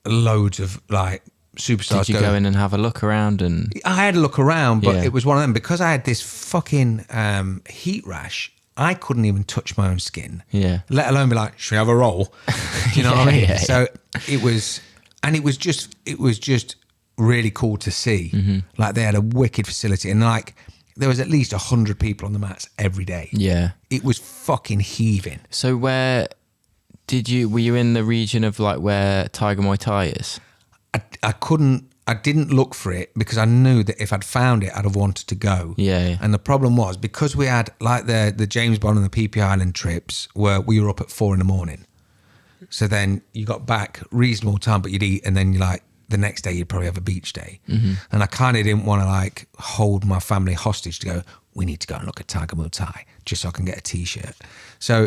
Speaker 7: Loads of like... superstars.
Speaker 6: Did you go in and have a look around? And
Speaker 7: I had a look around, but it was one of them, because I had this fucking heat rash. I couldn't even touch my own skin.
Speaker 6: Yeah.
Speaker 7: Let alone be like, should we have a roll? Do you know what I mean?
Speaker 6: Yeah.
Speaker 7: So it was just really cool to see.
Speaker 6: Mm-hmm.
Speaker 7: Like they had a wicked facility, and like there was at least 100 people on the mats every day.
Speaker 6: Yeah.
Speaker 7: It was fucking heaving.
Speaker 6: So were you in the region of like where Tiger Muay Thai is?
Speaker 7: I didn't look for it because I knew that if I'd found it, I'd have wanted to go.
Speaker 6: Yeah.
Speaker 7: And the problem was because we had like the James Bond and the PP Island trips where we were up at 4 a.m. So then you got back reasonable time, but you'd eat, and then you like the next day you'd probably have a beach day. Mm-hmm. And I kind of didn't want to like hold my family hostage to go, we need to go and look at Tiger Muay Thai just so I can get a t-shirt. So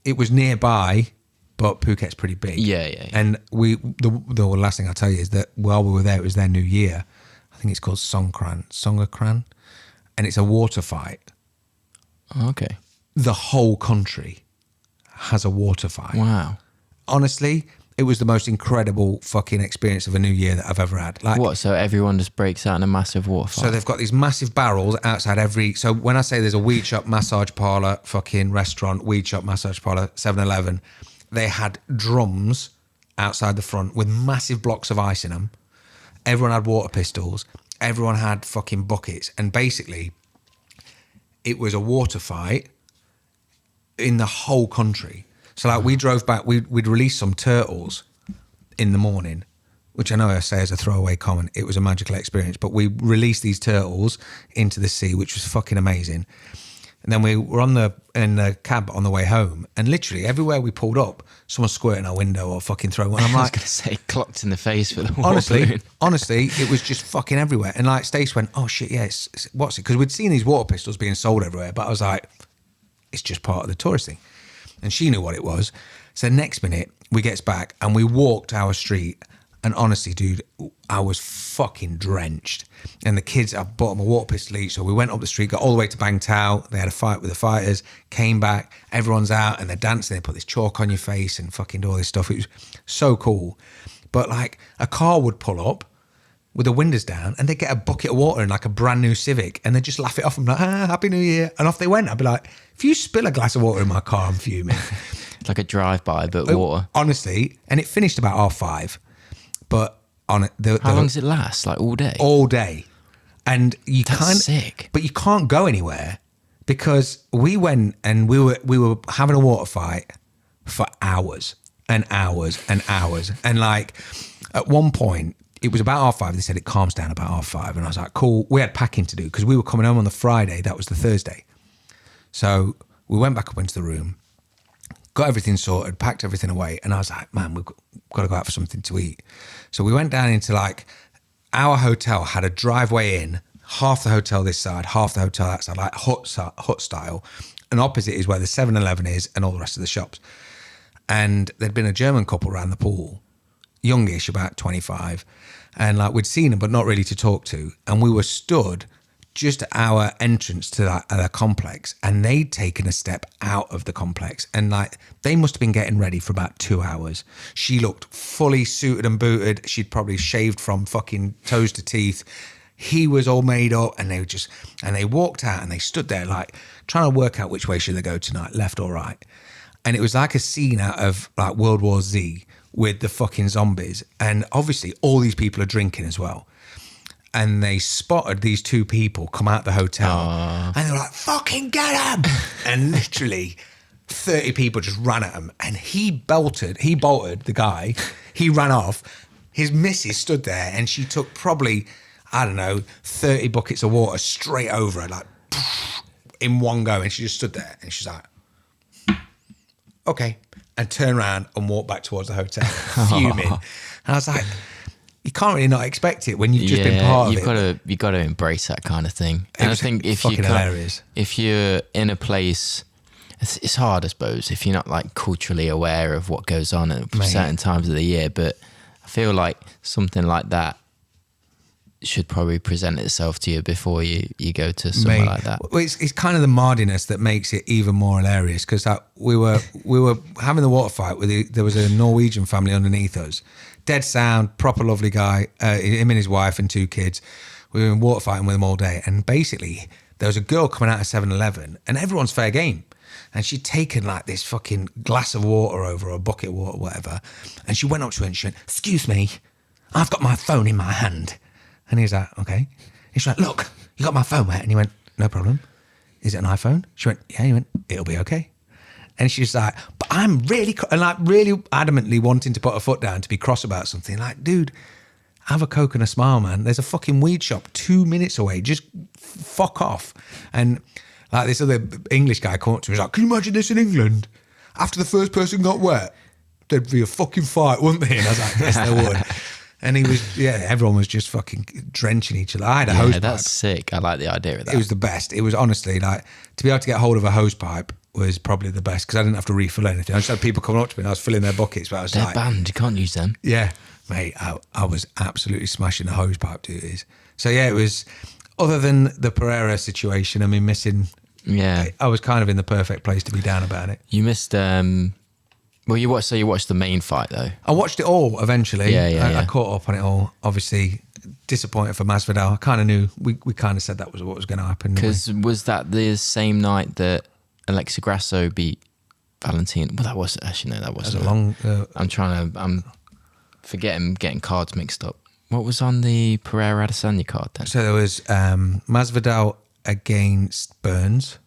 Speaker 7: it was nearby, but Phuket's pretty big.
Speaker 6: Yeah.
Speaker 7: And the last thing I'll tell you is that while we were there, it was their new year. I think it's called Songkran. And it's a water fight.
Speaker 6: Okay.
Speaker 7: The whole country has a water fight.
Speaker 6: Wow.
Speaker 7: Honestly, it was the most incredible fucking experience of a new year that I've ever had. Like,
Speaker 6: what? So everyone just breaks out in a massive water fight?
Speaker 7: So they've got these massive barrels outside every... So when I say there's a weed shop, massage parlour, fucking restaurant, weed shop, massage parlour, 7-Eleven, they had drums outside the front with massive blocks of ice in them. Everyone had water pistols. Everyone had fucking buckets. And basically, it was a water fight in the whole country. So like we drove back, we'd released some turtles in the morning, which I know I say as a throwaway comment. It was a magical experience, but we released these turtles into the sea, which was fucking amazing. And then we were in the cab on the way home, and literally everywhere we pulled up, someone squirting our window or fucking throwing one. I'm
Speaker 6: I was
Speaker 7: like,
Speaker 6: going to say, clocked in the face for the water balloon.
Speaker 7: honestly, it was just fucking everywhere. And like Stace went, oh shit, yeah, what's it? Because we'd seen these water pistols being sold everywhere, but I was like, it's just part of the tourist thing. And she knew what it was. So next minute, we gets back and we walked our street. And honestly, dude, I was fucking drenched. And the kids, I bought them a water pistol each. So we went up the street, got all the way to Bang Tao. They had a fight with the fighters, came back. Everyone's out and they're dancing. They put this chalk on your face and fucking do all this stuff. It was so cool. But like a car would pull up with the windows down and they'd get a bucket of water in like a brand new Civic and they'd just laugh it off. I'm like, Happy New Year. And off they went. I'd be like, if you spill a glass of water in my car, I'm fuming.
Speaker 6: It's like a drive-by, but water.
Speaker 7: Honestly. And it finished about 5:30. But on it,
Speaker 6: how long does it last? Like all day?
Speaker 7: All day. And you
Speaker 6: That's sick.
Speaker 7: But you can't go anywhere because we went and we were having a water fight for hours and hours and hours. And like at one point, it was about 5:30. They said it calms down about 5:30. And I was like, cool. We had packing to do because we were coming home on the Friday. That was the Thursday. So we went back up into the room, got everything sorted, packed everything away. And I was like, man, we've got to go out for something to eat. So we went down into like, our hotel had a driveway in, half the hotel this side, half the hotel that side, like hut style. And opposite is where the 7-Eleven is and all the rest of the shops. And there'd been a German couple around the pool, youngish, about 25. And like we'd seen them, but not really to talk to. And we were stood just at our entrance to that complex, and they'd taken a step out of the complex, and like they must have been getting ready for about 2 hours. She looked fully suited and booted. She'd probably shaved from fucking toes to teeth. He was all made up, and they walked out and they stood there like trying to work out which way should they go tonight, left or right. And it was like a scene out of like World War Z with the fucking zombies, and obviously all these people are drinking as well. And they spotted these two people come out the hotel. And they were like, fucking get him. And literally 30 people just ran at him. And he bolted the guy. He ran off. His missus stood there and she took probably, I don't know, 30 buckets of water straight over her, like in one go. And she just stood there and she's like, okay. And turned around and walked back towards the hotel, fuming. And I was like, you can't really not expect it when you've just been part of it. You've
Speaker 6: got to embrace that kind of thing. And I think if you're in a place, it's hard, I suppose, if you're not like culturally aware of what goes on at certain times of the year. But I feel like something like that should probably present itself to you before you go to somewhere like that.
Speaker 7: Well, it's kind of the mardiness that makes it even more hilarious because we were having the water fight there was a Norwegian family underneath us. Dead sound, proper lovely guy, him and his wife and 2 kids. We were in water fighting with him all day. And basically, there was a girl coming out of 7-Eleven and everyone's fair game. And she'd taken like this fucking glass of water over, or a bucket of water, whatever. And she went up to her and she went, "Excuse me, I've got my phone in my hand." And he was like, "Okay." And she went, "Look, you got my phone, mate?" And he went, "No problem. Is it an iPhone?" She went, "Yeah." He went, "It'll be okay." And she was like, "But I'm really adamantly wanting to put her foot down to be cross about something." Like, dude, have a Coke and a smile, man. There's a fucking weed shop 2 minutes away. Just fuck off. And like this other English guy came up to me, he was like, "Can you imagine this in England? After the first person got wet, there'd be a fucking fight, wouldn't there?" And I was like, "Yes, there would." And he was, everyone was just fucking drenching each other. I had a hose pipe.
Speaker 6: That's sick. I like the idea of that.
Speaker 7: It was the best. It was honestly like, to be able to get hold of a hose pipe was probably the best because I didn't have to refill anything. I just had people coming up to me and I was filling their buckets. But I was
Speaker 6: They're
Speaker 7: like,
Speaker 6: banned. You can't use them.
Speaker 7: Yeah, mate, I was absolutely smashing the hose pipe duties. So yeah, it was, other than the Pereira situation, I mean, missing, I was kind of in the perfect place to be down about it.
Speaker 6: You missed, well, you watched the main fight though.
Speaker 7: I watched it all eventually.
Speaker 6: I
Speaker 7: caught up on it all. Obviously, disappointed for Masvidal. I kind of knew, we kind of said that was what was going to happen.
Speaker 6: Because was that the same night that Alexa Grasso beat Valentina? Well, that was, actually, no, that wasn't. I'm forgetting, getting cards mixed up. What was on the Pereira Adesanya card then?
Speaker 7: So there was Masvidal against Burns.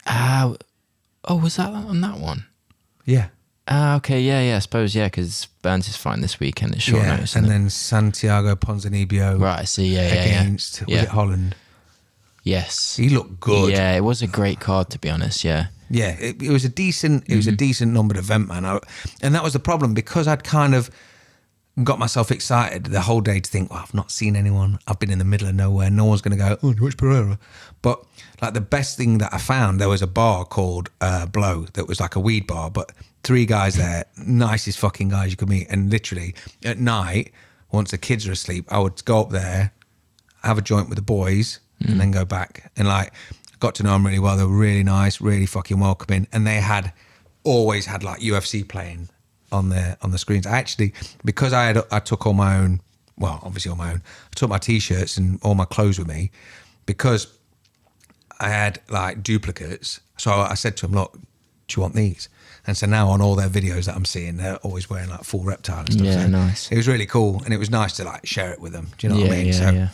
Speaker 6: Was that on that one?
Speaker 7: Yeah.
Speaker 6: Okay, yeah, I suppose, because Burns is fighting this weekend at short notice.
Speaker 7: And then Santiago Ponzinibbio.
Speaker 6: Right, I see,
Speaker 7: against, was it Holland?
Speaker 6: Yes.
Speaker 7: He looked good.
Speaker 6: Yeah, it was a great card, to be honest, yeah.
Speaker 7: Yeah, it was a decent, it was a decent numbered event, man. And that was the problem, because I'd kind of got myself excited the whole day to think, well, I've not seen anyone. I've been in the middle of nowhere. No one's going to go, "Oh, you watch Pereira." But like the best thing that I found, there was a bar called Blow that was like a weed bar, but 3 guys there, nicest fucking guys you could meet. And literally at night, once the kids are asleep, I would go up there, have a joint with the boys, and then go back. And like, got to know them really well. They were really nice, really fucking welcoming. And they always had like UFC playing on the screens. I actually, because I took all my own, well, obviously all my own, I took my t-shirts and all my clothes with me because I had like duplicates. So I said to them, "Look, do you want these?" And so now on all their videos that I'm seeing, they're always wearing like full Reptile and stuff.
Speaker 6: Yeah,
Speaker 7: so
Speaker 6: nice.
Speaker 7: It was really cool, and it was nice to like share it with them. Do you know what I mean?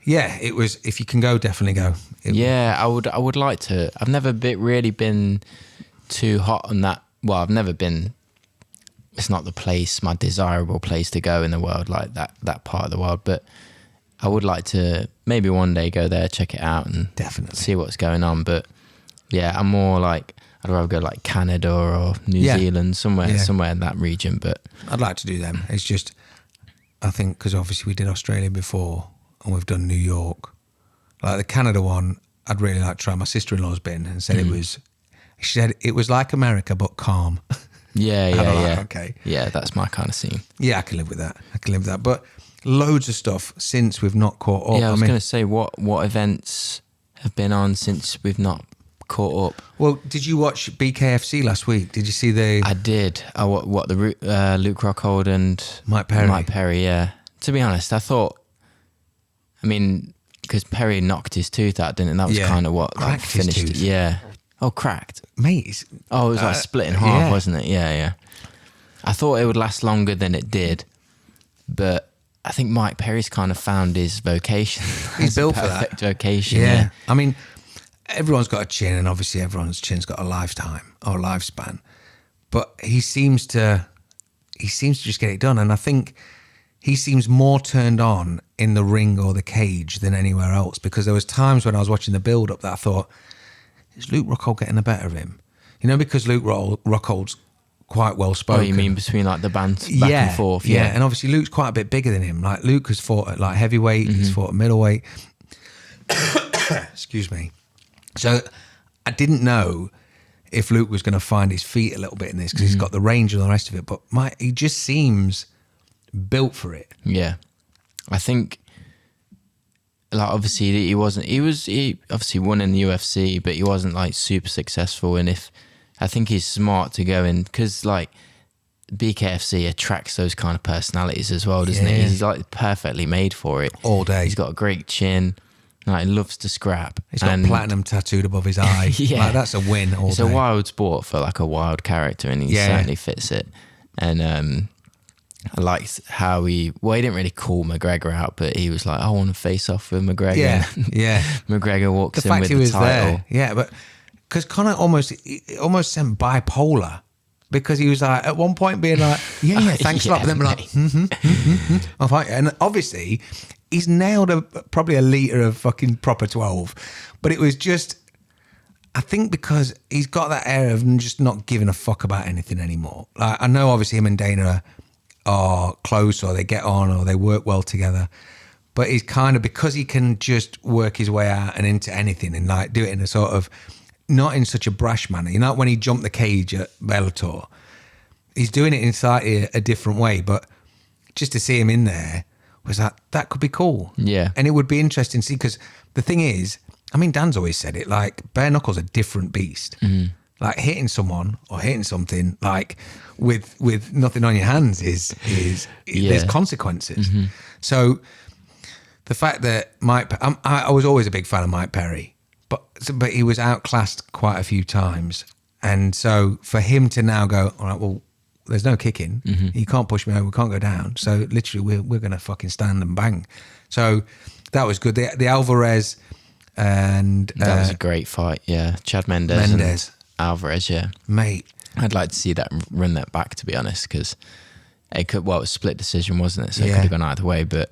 Speaker 7: Yeah, it was. If you can go, definitely go.
Speaker 6: I would like to. I've never really been too hot on that. Well, I've never been. It's not the place, my desirable place to go in the world, like that part of the world. But I would like to maybe one day go there, check it out, and
Speaker 7: definitely
Speaker 6: see what's going on. But yeah, I'm more like, I'd rather go like Canada or New Zealand, somewhere in that region. But
Speaker 7: I'd like to do them. It's just, I think, because obviously we did Australia before and we've done New York. Like the Canada one, I'd really like to try. My sister-in-law's been and said she said it was like America but calm.
Speaker 6: Yeah.
Speaker 7: Okay.
Speaker 6: Yeah, that's my kind of scene.
Speaker 7: Yeah, I can live with that. But loads of stuff since we've not caught up.
Speaker 6: Yeah, I was going to say, what events have been on since we've not caught up?
Speaker 7: Well, did you watch BKFC last week? Did you see the...
Speaker 6: I did. What the Luke Rockhold and
Speaker 7: Mike Perry,
Speaker 6: yeah. To be honest, I thought, I mean, because Perry knocked his tooth out, didn't it? And that was kind of what like, finished it. Yeah. Oh, cracked.
Speaker 7: Mate.
Speaker 6: It was like split in half, wasn't it? Yeah. I thought it would last longer than it did, but I think Mike Perry's kind of found his vocation.
Speaker 7: He's built for that.
Speaker 6: Perfect vocation.
Speaker 7: Yeah. I mean, everyone's got a chin, and obviously everyone's chin's got a lifetime or lifespan. But he seems to just get it done, and I think he seems more turned on in the ring or the cage than anywhere else. Because there was times when I was watching the build-up that I thought, is Luke Rockhold getting the better of him? You know, because Luke Rockhold's quite well spoken.
Speaker 6: Oh, you mean between like the bands back and forth? Yeah,
Speaker 7: and obviously Luke's quite a bit bigger than him. Like Luke has fought at like heavyweight, he's fought at middleweight. Excuse me. So I didn't know if Luke was going to find his feet a little bit in this because he's got the range and the rest of it. But he just seems built for it.
Speaker 6: Yeah, I think. Like obviously he obviously won in the UFC, but he wasn't like super successful. And I think he's smart to go in because like BKFC attracts those kind of personalities as well, doesn't it? He's like perfectly made for it
Speaker 7: all day.
Speaker 6: He's got a great chin. Like, he loves to scrap.
Speaker 7: He's got platinum tattooed above his eye.
Speaker 6: Yeah.
Speaker 7: Like, that's a win all
Speaker 6: It's
Speaker 7: day.
Speaker 6: a wild sport for like a wild character, and he certainly fits it. And I liked how he didn't really call McGregor out, but he was like, I want to face off with McGregor.
Speaker 7: Yeah.
Speaker 6: McGregor walks
Speaker 7: The
Speaker 6: in
Speaker 7: fact
Speaker 6: with
Speaker 7: he
Speaker 6: the
Speaker 7: was
Speaker 6: title.
Speaker 7: there. Yeah, but because Conor almost sent bipolar. Because he was like, at one point being like, yeah, thanks a lot. But then we're like, I'll fight you. And obviously, he's nailed probably a litre of fucking proper 12. But it was just, I think because he's got that air of just not giving a fuck about anything anymore. Like, I know obviously him and Dana are close, or they get on, or they work well together. But he's kind of, because he can just work his way out and into anything and like do it in a sort of, not in such a brash manner. You know, when he jumped the cage at Bellator, he's doing it in slightly a different way, but just to see him in there was like, that could be cool.
Speaker 6: Yeah.
Speaker 7: And it would be interesting to see, because the thing is, I mean, Dan's always said it, like, bare knuckles a different beast. Like, hitting someone or hitting something, like, with nothing on your hands is there's consequences. So the fact that I was always a big fan of Mike Perry, but he was outclassed quite a few times. And so for him to now go, all right, well, there's no kicking. You can't push me over. We can't go down. So literally we're going to fucking stand and bang. So that was good. The Alvarez and...
Speaker 6: that was a great fight, yeah. Chad Mendes and Alvarez, yeah.
Speaker 7: Mate.
Speaker 6: I'd like to see that, run that back, to be honest, because it was a split decision, wasn't it? So it could have gone either way, but...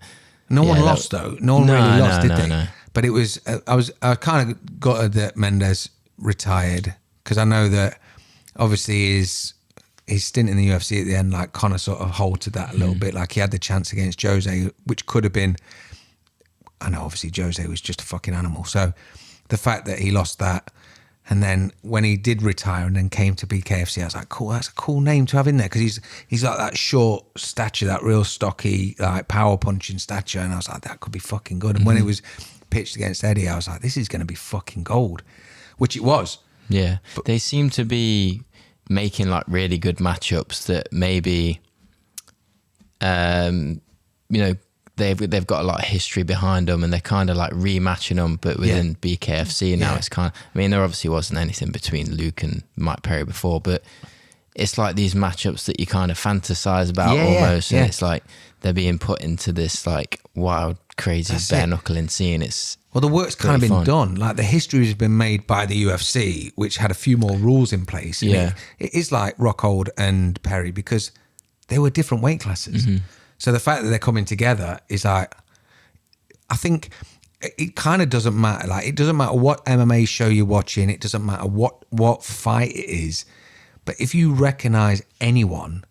Speaker 7: No one lost, though. No one really lost, did they?
Speaker 6: No.
Speaker 7: But it was, I kind of gutted that Mendes retired, because I know that obviously his stint in the UFC at the end, like, Conor sort of halted that a little bit. Like, he had the chance against Jose, which could have been, I know obviously Jose was just a fucking animal. So the fact that he lost that, and then when he did retire and then came to BKFC, I was like, cool, that's a cool name to have in there, because he's like that short stature, that real stocky, like, power punching stature. And I was like, that could be fucking good. And when it was pitched against Eddie, I was like, this is going to be fucking gold, which it was.
Speaker 6: Yeah, but they seem to be making like really good matchups that maybe, you know, they've got a lot of history behind them, and they're kind of like rematching them. But within BKFC now, it's kind of, I mean, there obviously wasn't anything between Luke and Mike Perry before, but it's like these matchups that you kind of fantasize about almost, and it's like they're being put into this like wild, crazy bare knuckling scene.
Speaker 7: Well, the work's kind of been
Speaker 6: fun.
Speaker 7: done. Like, the history has been made by the UFC, which had a few more rules in place. And it is like Rockhold and Perry, because they were different weight classes. So the fact that they're coming together is like, I think it kind of doesn't matter. Like, it doesn't matter what MMA show you're watching. It doesn't matter what fight it is. But if you recognize anyone,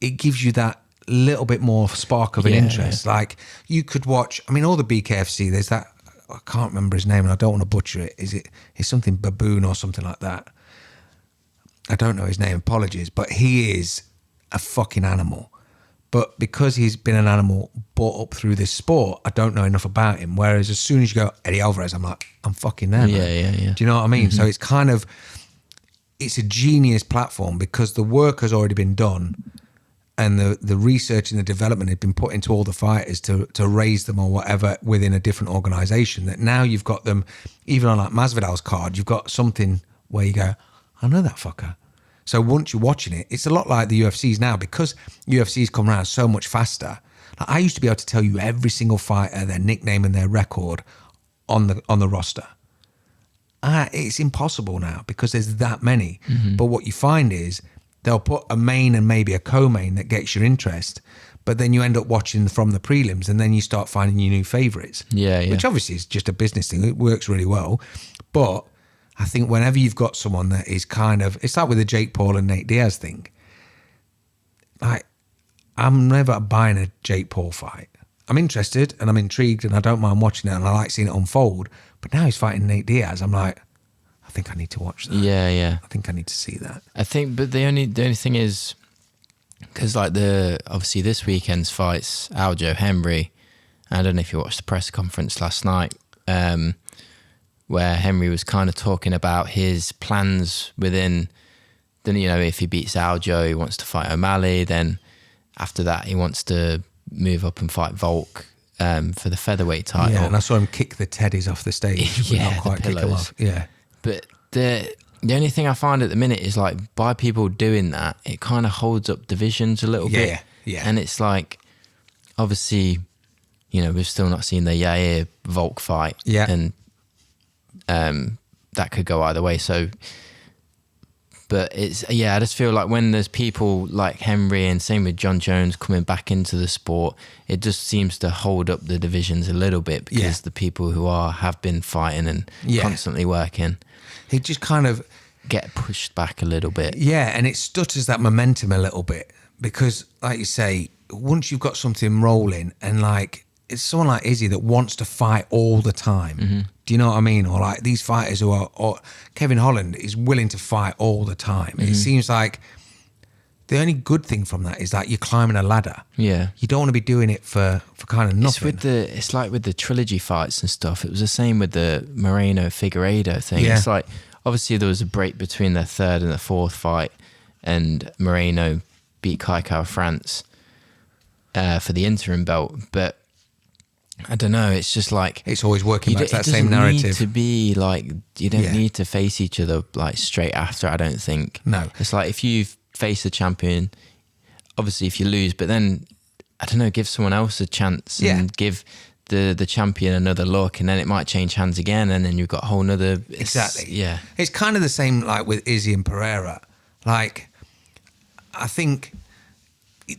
Speaker 7: it gives you that little bit more spark of an interest. Like, you could watch, I mean, all the BKFC, there's that, I can't remember his name and I don't want to butcher it. It's something Baboon or something like that. I don't know his name, apologies, but he is a fucking animal. But because he's been an animal brought up through this sport, I don't know enough about him. Whereas as soon as you go, Eddie Alvarez, I'm like, I'm fucking there, man.
Speaker 6: Yeah.
Speaker 7: Do you know what I mean? So it's kind of, it's a genius platform, because the work has already been done, and the research and the development had been put into all the fighters to raise them or whatever within a different organisation, that now you've got them, even on like Masvidal's card, you've got something where you go, I know that fucker. So once you're watching it, it's a lot like the UFCs now, because UFCs come around so much faster. Like, I used to be able to tell you every single fighter, their nickname and their record on the roster. It's impossible now, because there's that many. But what you find is they'll put a main and maybe a co-main that gets your interest, but then you end up watching from the prelims, and then you start finding your new favourites. Which obviously is just a business thing. It works really well. But I think whenever you've got someone that is kind of, it's like with the Jake Paul and Nate Diaz thing. Like, I'm never buying a Jake Paul fight. I'm interested and I'm intrigued and I don't mind watching it and I like seeing it unfold. But now he's fighting Nate Diaz. I'm like, I think I need to watch that.
Speaker 6: Yeah.
Speaker 7: I think I need to see that.
Speaker 6: I think, but the only thing is, because like obviously this weekend's fights, Aljo, Henry, I don't know if you watched the press conference last night, where Henry was kind of talking about his plans within, then, you know, if he beats Aljo, he wants to fight O'Malley. Then after that, he wants to move up and fight Volk. for the featherweight title.
Speaker 7: Yeah, and I saw him kick the teddies off the stage. But not quite kick them off. Yeah.
Speaker 6: But the only thing I find at the minute is like by people doing that, it kind of holds up divisions a little bit.
Speaker 7: Yeah.
Speaker 6: And it's like, obviously, you know, we've still not seen the Yair Volk fight.
Speaker 7: Yeah.
Speaker 6: And that could go either way. So, but it's, I just feel like when there's people like Henry and same with John Jones coming back into the sport, it just seems to hold up the divisions a little bit because the people who have been fighting and constantly working,
Speaker 7: it just kind of
Speaker 6: get pushed back a little bit.
Speaker 7: Yeah, and it stutters that momentum a little bit because, like you say, once you've got something rolling and like it's someone like Izzy that wants to fight all the time. Do you know what I mean? Or like these fighters who are, or Kevin Holland is willing to fight all the time. It seems like the only good thing from that is that you're climbing a ladder.
Speaker 6: Yeah.
Speaker 7: You don't want to be doing it for kind of nothing.
Speaker 6: It's like with the trilogy fights and stuff. It was the same with the Moreno Figueiredo thing.
Speaker 7: Yeah.
Speaker 6: It's like, obviously there was a break between their third and the fourth fight and Moreno beat Kaikao France for the interim belt. But I don't know. It's just like
Speaker 7: it's always working back to that same narrative.
Speaker 6: Need to be like you don't need to face each other like straight after. I don't think.
Speaker 7: No,
Speaker 6: it's like if you face the champion, obviously if you lose, but then I don't know, give someone else a chance and give the champion another look, and then it might change hands again, and then you've got a whole nother.
Speaker 7: Exactly.
Speaker 6: Yeah,
Speaker 7: it's kind of the same like with Izzy and Pereira. Like, I think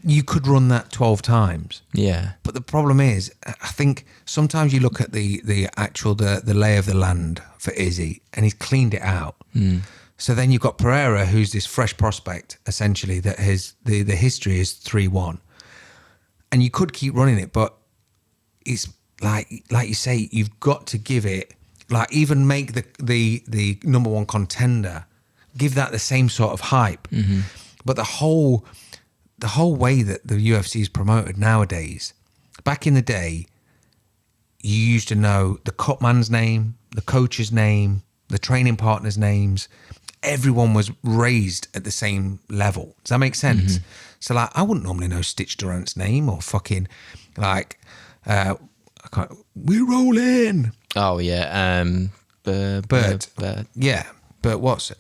Speaker 7: you could run that 12 times.
Speaker 6: Yeah.
Speaker 7: But the problem is, I think sometimes you look at the actual lay of the land for Izzy and he's cleaned it out. So then you've got Pereira, who's this fresh prospect, essentially, that the history is 3-1. And you could keep running it, but it's like you say, you've got to give it, like even make the number one contender, give that the same sort of hype. But the whole way that the UFC is promoted nowadays, back in the day, you used to know the cut man's name, the coach's name, the training partner's names. Everyone was raised at the same level. Does that make sense? So like, I wouldn't normally know Stitch Durant's name or fucking like, we roll in.
Speaker 6: Oh yeah. Bert.
Speaker 7: Yeah, Bert Watson.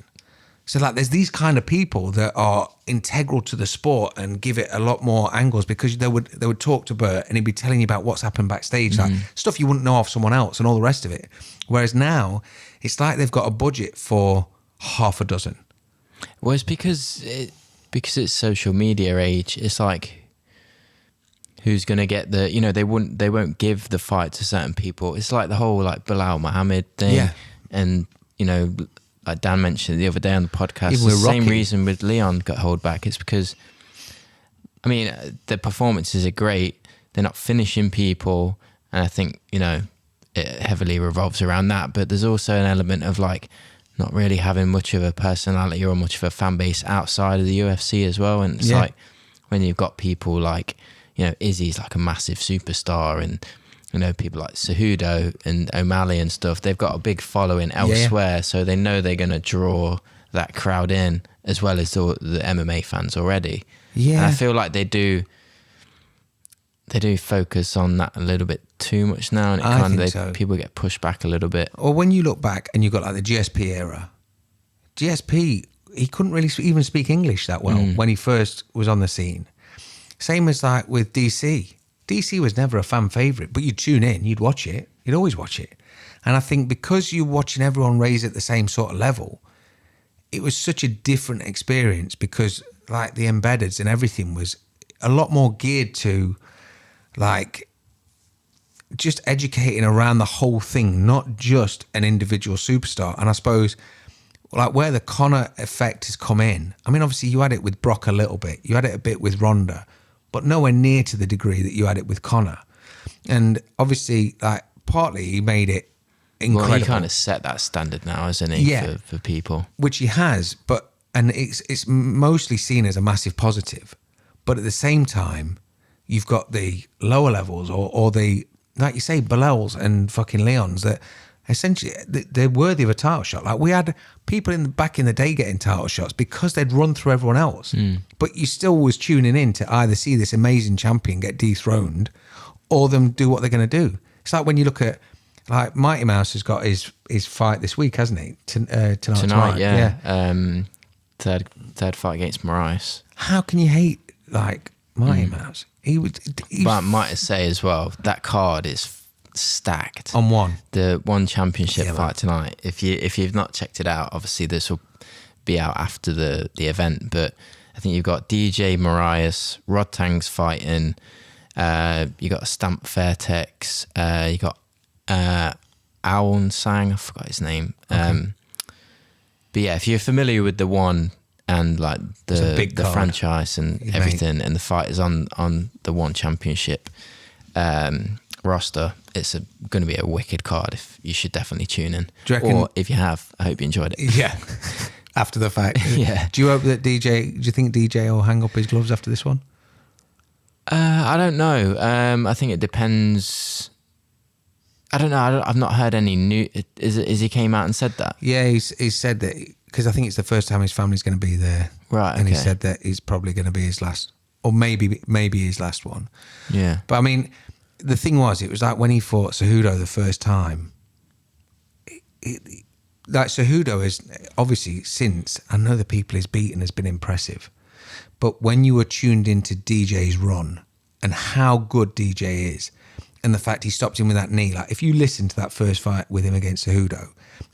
Speaker 7: So like there's these kind of people that are integral to the sport and give it a lot more angles because they would talk to Bert and he'd be telling you about what's happened backstage, like stuff you wouldn't know off someone else and all the rest of it. Whereas now it's like they've got a budget for half a dozen.
Speaker 6: Well, it's because it's social media age. It's like who's going to get the, you know, they won't give the fight to certain people. It's like the whole like Belal Muhammad thing.
Speaker 7: Yeah.
Speaker 6: And, you know, like Dan mentioned the other day on the podcast,
Speaker 7: Even
Speaker 6: the
Speaker 7: with
Speaker 6: same
Speaker 7: Rocky.
Speaker 6: reason with Leon got held back. It's because, I mean, the performances are great. They're not finishing people. And I think, you know, it heavily revolves around that. But there's also an element of like not really having much of a personality or much of a fan base outside of the UFC as well. And it's like when you've got people like, you know, Izzy's like a massive superstar and, you know, people like Cejudo and O'Malley and stuff, they've got a big following elsewhere, so they know they're going to draw that crowd in as well as the MMA fans already. Yeah. And I feel like they do focus on that a little bit too much now, and it kind of people get pushed back a little bit.
Speaker 7: Or when you look back and you've got like the GSP era, GSP, he couldn't really even speak English that well when he first was on the scene. Same as like with DC. DC was never a fan favourite, but you'd tune in, you'd watch it, you'd always watch it. And I think because you're watching everyone raise at the same sort of level, it was such a different experience because like the embeddeds and everything was a lot more geared to like just educating around the whole thing, not just an individual superstar. And I suppose like where the Conor effect has come in, I mean, obviously you had it with Brock a little bit, you had it a bit with Ronda, but nowhere near to the degree that you had it with Conor. And obviously, like, partly he made it incredible.
Speaker 6: Well, he kind of set that standard now, hasn't he, for people?
Speaker 7: Which he has, and it's mostly seen as a massive positive. But at the same time, you've got the lower levels or the, like you say, Belal's and fucking Leon's that essentially they're worthy of a title shot. Like we had people back in the day getting title shots because they'd run through everyone else. But you still was tuning in to either see this amazing champion get dethroned or them do what they're going to do. It's like when you look at, like, Mighty Mouse has got his fight this week, hasn't he? Tonight,
Speaker 6: yeah. Third fight against Moraes.
Speaker 7: How can you hate, like, Mighty Mouse?
Speaker 6: But I might say as well, that card is stacked.
Speaker 7: On one.
Speaker 6: The one championship fight tonight. If you've not checked it out, obviously this will be out after the event, but I think you've got DJ Moraes, Rod Tang's fighting, you got Stamp Fairtex, you got Owen Sang, I forgot his name. Okay. But yeah, if you're familiar with the one and like the franchise and everything, and the fight is on the one championship roster, it's going to be a wicked card. If you should definitely tune in.
Speaker 7: Do you reckon,
Speaker 6: or if you have, I hope you enjoyed it.
Speaker 7: Yeah. After the fact.
Speaker 6: Yeah.
Speaker 7: Do you think DJ will hang up his gloves after this one?
Speaker 6: I don't know. I think it depends. I don't know. I've not heard any new. Is he came out and said that?
Speaker 7: Yeah, he's said that, because I think it's the first time his family's going to be there.
Speaker 6: Right.
Speaker 7: And
Speaker 6: okay.
Speaker 7: he said that it's probably going to be his last, or maybe his last one.
Speaker 6: Yeah.
Speaker 7: But I mean, the thing was, it was like when he fought Cejudo the first time. Like, Cejudo is obviously, since, I know the people he's beaten has been impressive, but when you were tuned into DJ's run and how good DJ is, and the fact he stopped him with that knee, like, if you listen to that first fight with him against Cejudo,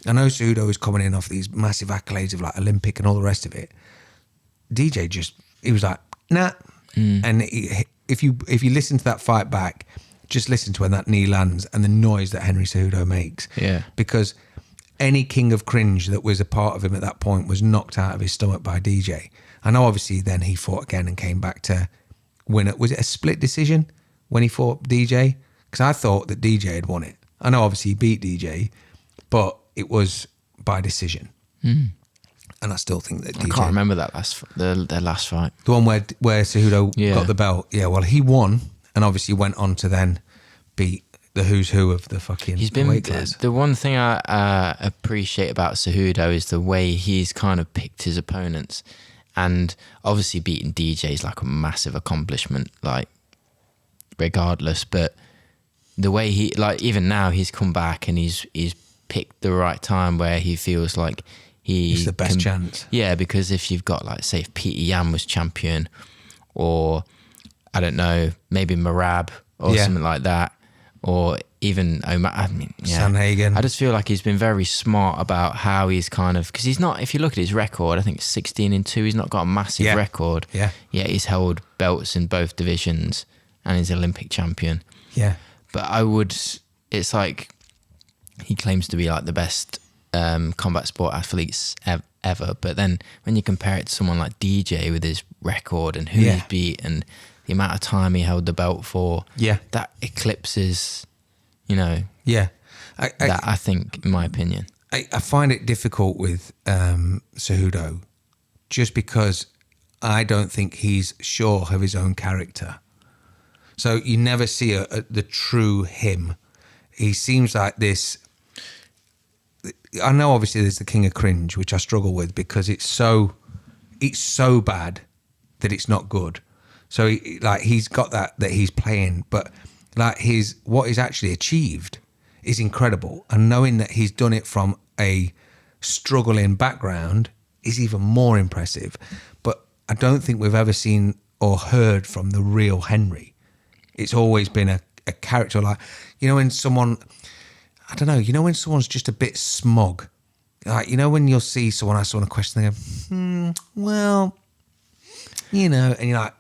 Speaker 7: I know Cejudo is coming in off these massive accolades of like Olympic and all the rest of it. DJ he was like, nah. And if you listen to that fight back, just listen to when that knee lands and the noise that Henry Cejudo makes.
Speaker 6: Yeah.
Speaker 7: Because any king of cringe that was a part of him at that point was knocked out of his stomach by DJ. I know obviously then he fought again and came back to win it. Was it a split decision when he fought DJ? Because I thought that DJ had won it. I know obviously he beat DJ, but it was by decision. And I still think that DJ...
Speaker 6: I can't remember that their last fight.
Speaker 7: The one where Cejudo got the belt. Yeah, well, he won and obviously went on to then beat the who's who of the fucking weight class.
Speaker 6: The one thing I appreciate about Cejudo is the way he's kind of picked his opponents. And obviously beating DJ is like a massive accomplishment, like, regardless. But the way he, like, even now he's come back and he's picked the right time where he feels like he's
Speaker 7: the best chance. Yeah,
Speaker 6: because if you've got, like, say if Peter Yan was champion, or I don't know, maybe Marab or something like that, or even Omar,
Speaker 7: Sanhagen.
Speaker 6: I just feel like he's been very smart about how he's kind of, because he's not, if you look at his record, I think it's 16-2, he's not got a massive record.
Speaker 7: Yeah.
Speaker 6: Yeah, he's held belts in both divisions and he's Olympic champion.
Speaker 7: Yeah.
Speaker 6: But it's like, he claims to be like the best combat sport athletes ever. But then when you compare it to someone like DJ with his record and who he's beat and the amount of time he held the belt for, that eclipses, I think, in my opinion.
Speaker 7: I find it difficult with Cejudo just because I don't think he's sure of his own character. So you never see the true him. He seems like this. I know obviously there's the king of cringe, which I struggle with because it's so bad that it's not good. So he's got that he's playing, but like what he's actually achieved is incredible. And knowing that he's done it from a struggling background is even more impressive. But I don't think we've ever seen or heard from the real Henry. It's always been a character like, when someone, I don't know, when someone's just a bit smug, like, when you'll see someone ask someone a question, they go, well, and you're like,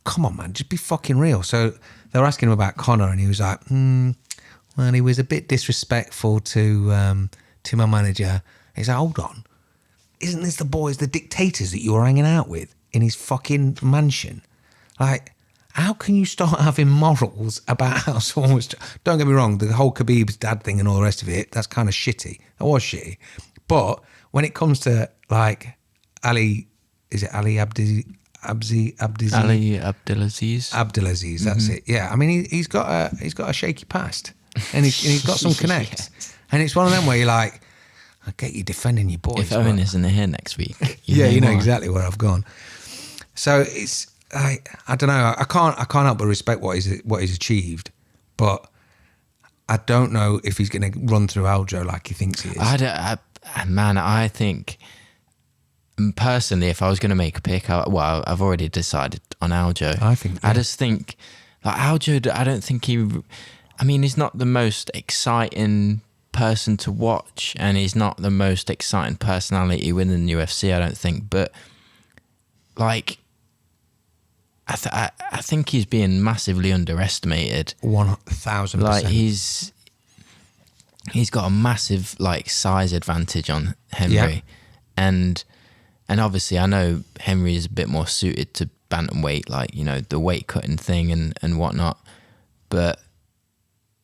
Speaker 7: come on, man, just be fucking real. So they were asking him about Conor and he was like, well, he was a bit disrespectful to my manager. He's like, hold on, isn't this the dictators that you were hanging out with in his fucking mansion? Like, how can you start having morals about how someone was... Don't get me wrong, the whole Khabib's dad thing and all the rest of it, that's kind of shitty. That was shitty. But when it comes to, like, Ali... Is it Ali Abdelaziz?
Speaker 6: Ali Abdelaziz.
Speaker 7: Abdelaziz, that's it. Yeah, I mean, he's got a shaky past. And he's got some connect. And it's one of them where you're like, I get you defending your boys.
Speaker 6: If Owen isn't here next week...
Speaker 7: you know exactly where I've gone. So it's... I don't know. I can't help but respect what he's achieved, but I don't know if he's going to run through Aljo like he thinks he is.
Speaker 6: I think personally, if I was going to make a pick, I've already decided on Aljo. I just think like Aljo. I don't think he's not the most exciting person to watch, and he's not the most exciting personality within the UFC. I don't think, but like. I think he's being massively underestimated.
Speaker 7: 1,000%.
Speaker 6: Like he's got a massive like size advantage on Henry, and obviously I know Henry is a bit more suited to bantamweight, like the weight cutting thing and whatnot. But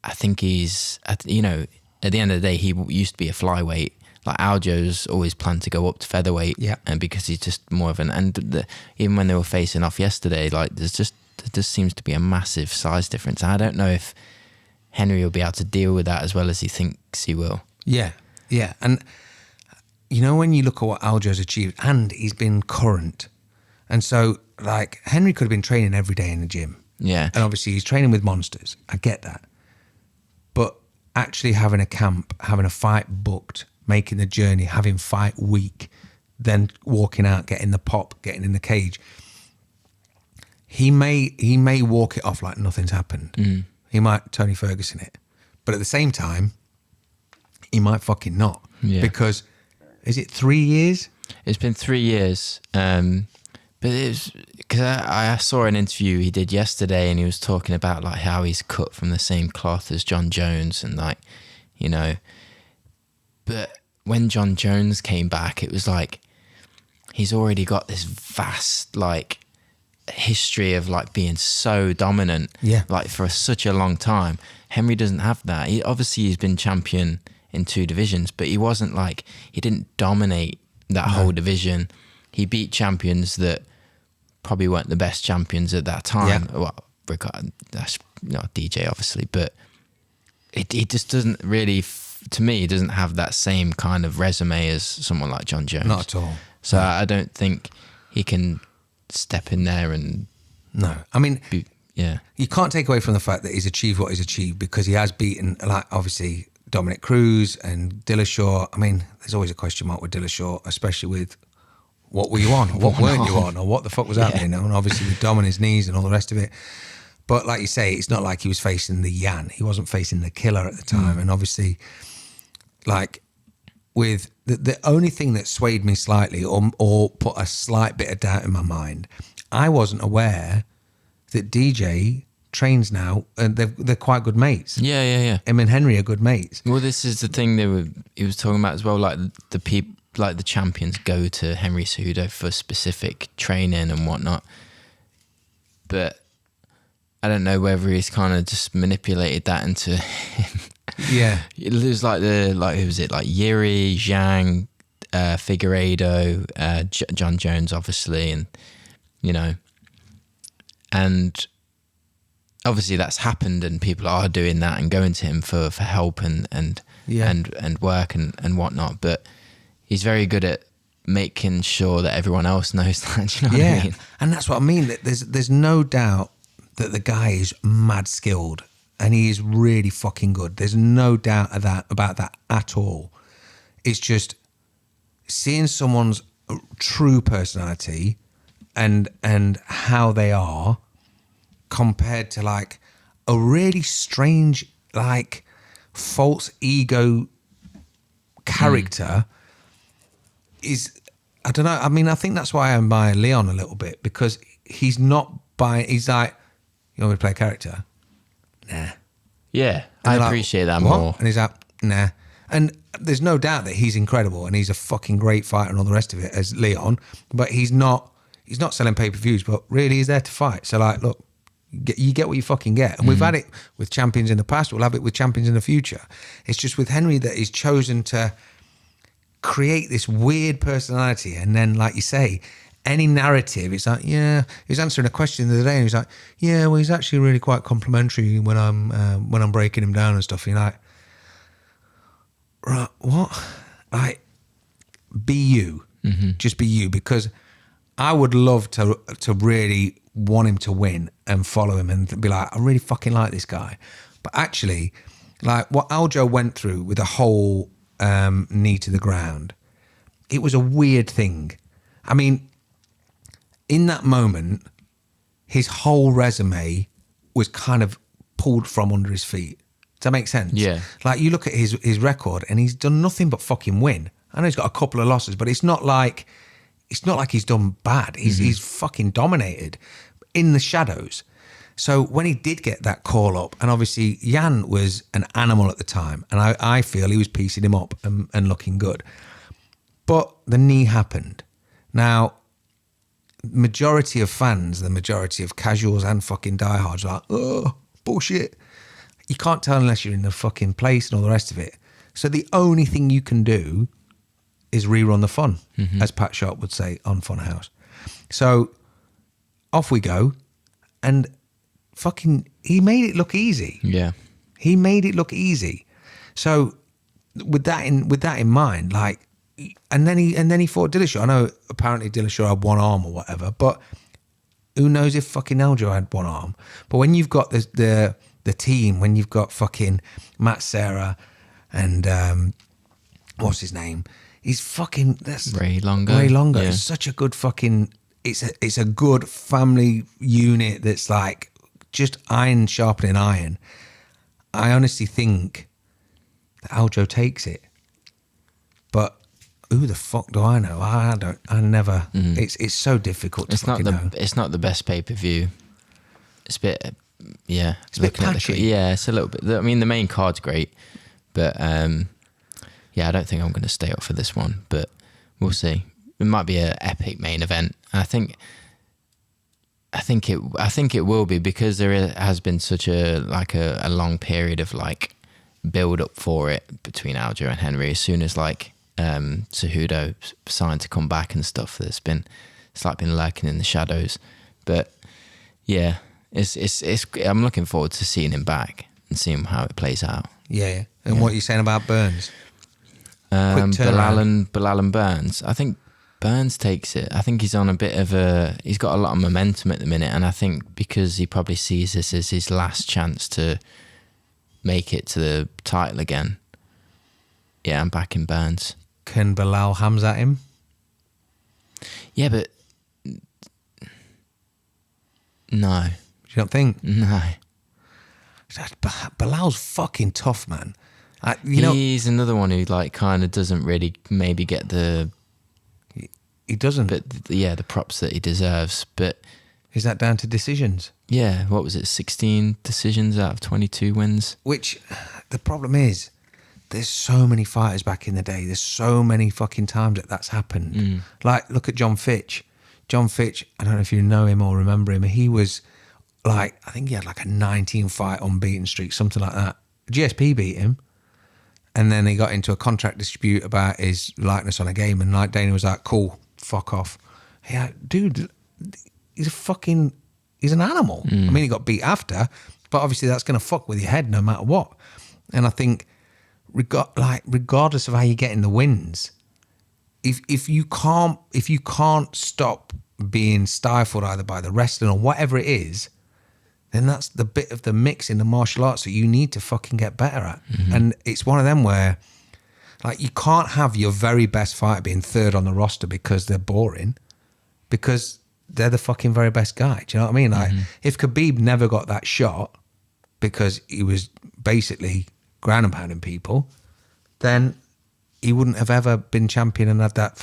Speaker 6: I think he's at the end of the day he used to be a flyweight. Like Aljo's always planned to go up to featherweight, and because he's just more of even when they were facing off yesterday, like there just seems to be a massive size difference. I don't know if Henry will be able to deal with that as well as he thinks he will.
Speaker 7: Yeah, and when you look at what Aljo's achieved, and he's been current, and so like Henry could have been training every day in the gym, and obviously he's training with monsters. I get that, but actually having a camp, having a fight booked, making the journey, having fight week, then walking out, getting the pop, getting in the cage. He may walk it off like nothing's happened. He might Tony Ferguson it. But at the same time, he might fucking not. Yeah. Because, is it 3 years?
Speaker 6: It's been 3 years. But it was, because I saw an interview he did yesterday and he was talking about like how he's cut from the same cloth as John Jones and like, but when John Jones came back, it was like he's already got this vast like history of like being so dominant, like for such a long time. Henry doesn't have that. He's been champion in 2 divisions, but he didn't dominate that whole division. He beat champions that probably weren't the best champions at that time. Well, that's not DJ obviously, but he just doesn't really. To me, he doesn't have that same kind of resume as someone like John Jones.
Speaker 7: Not at all.
Speaker 6: So I don't think he can step in there and...
Speaker 7: No. I mean, you can't take away from the fact that he's achieved what he's achieved because he has beaten, like, obviously, Dominic Cruz and Dillashaw. I mean, there's always a question mark with Dillashaw, especially with what were you on or what weren't you on or what the fuck was happening. And obviously with Dom on his knees and all the rest of it. But like you say, it's not like he was facing the Yan. He wasn't facing the killer at the time. And obviously... Like with the only thing that swayed me slightly or put a slight bit of doubt in my mind, I wasn't aware that DJ trains now and they're quite good mates.
Speaker 6: Yeah.
Speaker 7: Him and Henry are good mates.
Speaker 6: Well, this is the thing he was talking about as well. Like the people, like the champions go to Henry Cejudo for specific training and whatnot. But I don't know whether he's kind of just manipulated that into him.
Speaker 7: Yeah,
Speaker 6: there's like who was it? Like Yuri, Zhang, Figueiredo, John Jones, obviously, and and obviously that's happened, and people are doing that and going to him for help and work and whatnot. But he's very good at making sure that everyone else knows that. Do you know what I mean?
Speaker 7: And that's what I mean. That there's no doubt that the guy is mad skilled. And he is really fucking good. There's no doubt about that at all. It's just seeing someone's true personality and how they are compared to like a really strange, like false ego character is, I don't know. I mean, I think that's why I admire Leon a little bit because he's like, you want me to play a character? Nah.
Speaker 6: Yeah, I appreciate that more.
Speaker 7: And he's like, nah. And there's no doubt that he's incredible and he's a fucking great fighter and all the rest of it as Leon, but he's not selling pay-per-views, but really he's there to fight. So like, look, you get what you fucking get. And we've had it with champions in the past, we'll have it with champions in the future. It's just with Henry that he's chosen to create this weird personality and then, like you say, any narrative, it's like, he was answering a question the other day and he's like, well, he's actually really quite complimentary when I'm breaking him down and stuff. And you're like, right, what? Like, be you. Just be you, because I would love to really want him to win and follow him and be like, I really fucking like this guy. But actually, like what Aljo went through with the whole knee to the ground, it was a weird thing. I mean, in that moment, his whole resume was kind of pulled from under his feet. Does that make sense?
Speaker 6: Yeah.
Speaker 7: Like you look at his record and he's done nothing but fucking win. I know he's got a couple of losses, but it's not like he's done bad. He's fucking dominated in the shadows. So when he did get that call up, and obviously Jan was an animal at the time, and I feel he was piecing him up and looking good. But the knee happened. Now, majority of fans, the majority of casuals and fucking diehards are like, oh, bullshit. You can't tell unless you're in the fucking place and all the rest of it. So the only thing you can do is rerun the fun, as Pat Sharp would say on Funhouse. So off we go, and fucking he made it look easy.
Speaker 6: Yeah,
Speaker 7: he made it look easy. So with that in mind, like, and then he fought Dillashaw. I know apparently Dillashaw had one arm or whatever, but who knows if fucking Aljo had one arm? But when you've got the team, when you've got fucking Matt Serra and what's his name? He's fucking
Speaker 6: Ray Longo.
Speaker 7: Ray Longo.
Speaker 6: Yeah.
Speaker 7: It's such a good fucking. It's a good family unit that's like just iron sharpening iron. I honestly think that Aljo takes it, but who the fuck do I know? I don't. I never. It's so difficult.
Speaker 6: It's not It's not the best pay-per-view. It's a bit. Yeah,
Speaker 7: it's a bit patchy.
Speaker 6: Yeah, it's a little bit. I mean, the main card's great, but yeah, I don't think I'm going to stay up for this one. But we'll see. It might be an epic main event. I think it will be, because there has been such a long period of like build up for it between Aljo and Henry. As soon as like Cejudo signed to come back and stuff, it's been lurking in the shadows. But yeah, it's I'm looking forward to seeing him back and seeing how it plays out.
Speaker 7: Yeah. And what are you saying about Burns?
Speaker 6: Belal and Burns. I think Burns takes it. I think he's on he's got a lot of momentum at the minute, and I think because he probably sees this as his last chance to make it to the title again. Yeah, I'm backing Burns.
Speaker 7: Can Belal hams at him?
Speaker 6: Yeah, but no.
Speaker 7: You don't think?
Speaker 6: No.
Speaker 7: Belal's fucking tough, man.
Speaker 6: He's another one who like kind of doesn't really maybe get the.
Speaker 7: He doesn't.
Speaker 6: But the props that he deserves. But
Speaker 7: is that down to decisions?
Speaker 6: Yeah. What was it? 16 decisions out of 22 wins. Which
Speaker 7: the problem is, there's so many fighters back in the day. There's so many fucking times that's happened. Like, look at John Fitch. John Fitch, I don't know if you know him or remember him. He was like, I think he had like a 19-fight unbeaten streak, something like that. GSP beat him. And then he got into a contract dispute about his likeness on a game, and like Dana was like, cool, fuck off. Yeah, dude, he's an animal. I mean, he got beat after, but obviously that's going to fuck with your head no matter what. And I think, regardless of how you get in the wins, if you can't stop being stifled either by the wrestling or whatever it is, then that's the bit of the mix in the martial arts that you need to fucking get better at. And it's one of them where, like, you can't have your very best fighter being third on the roster because they're boring, because they're the fucking very best guy. Do you know what I mean? Like, if Khabib never got that shot because he was basically ground and pounding people, then he wouldn't have ever been champion and had that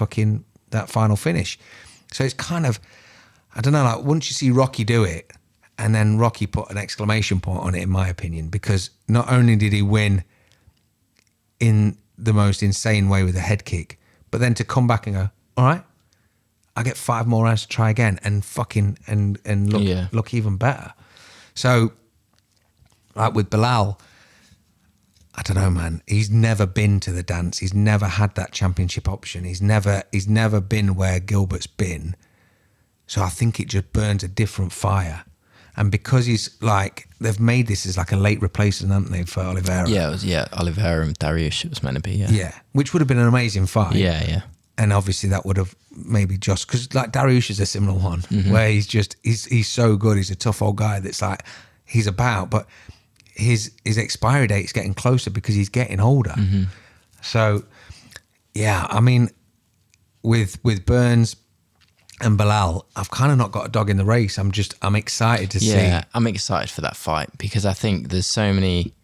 Speaker 7: final finish. So it's kind of, I don't know, like, once you see Rocky do it, and then Rocky put an exclamation point on it, in my opinion, because not only did he win in the most insane way with a head kick, but then to come back and go, all right, I get 5 more rounds to try again and fucking and look even better. So, like with Belal, I don't know, man. He's never been to the dance. He's never had that championship option. He's never been where Gilbert's been. So I think it just burns a different fire. And because he's like, they've made this as like a late replacement, haven't they, for Oliveira?
Speaker 6: Yeah, it was, Oliveira and Dariush, it was meant to be, yeah.
Speaker 7: Yeah, which would have been an amazing fight.
Speaker 6: Yeah.
Speaker 7: And obviously that would have maybe just, because like Dariush is a similar one, where he's so good, he's a tough old guy that's like, he's about, but his expiry date's getting closer because he's getting older. So, yeah, I mean, with Burns and Belal, I've kind of not got a dog in the race. I'm excited to see.
Speaker 6: Yeah, I'm excited for that fight because I think there's so many,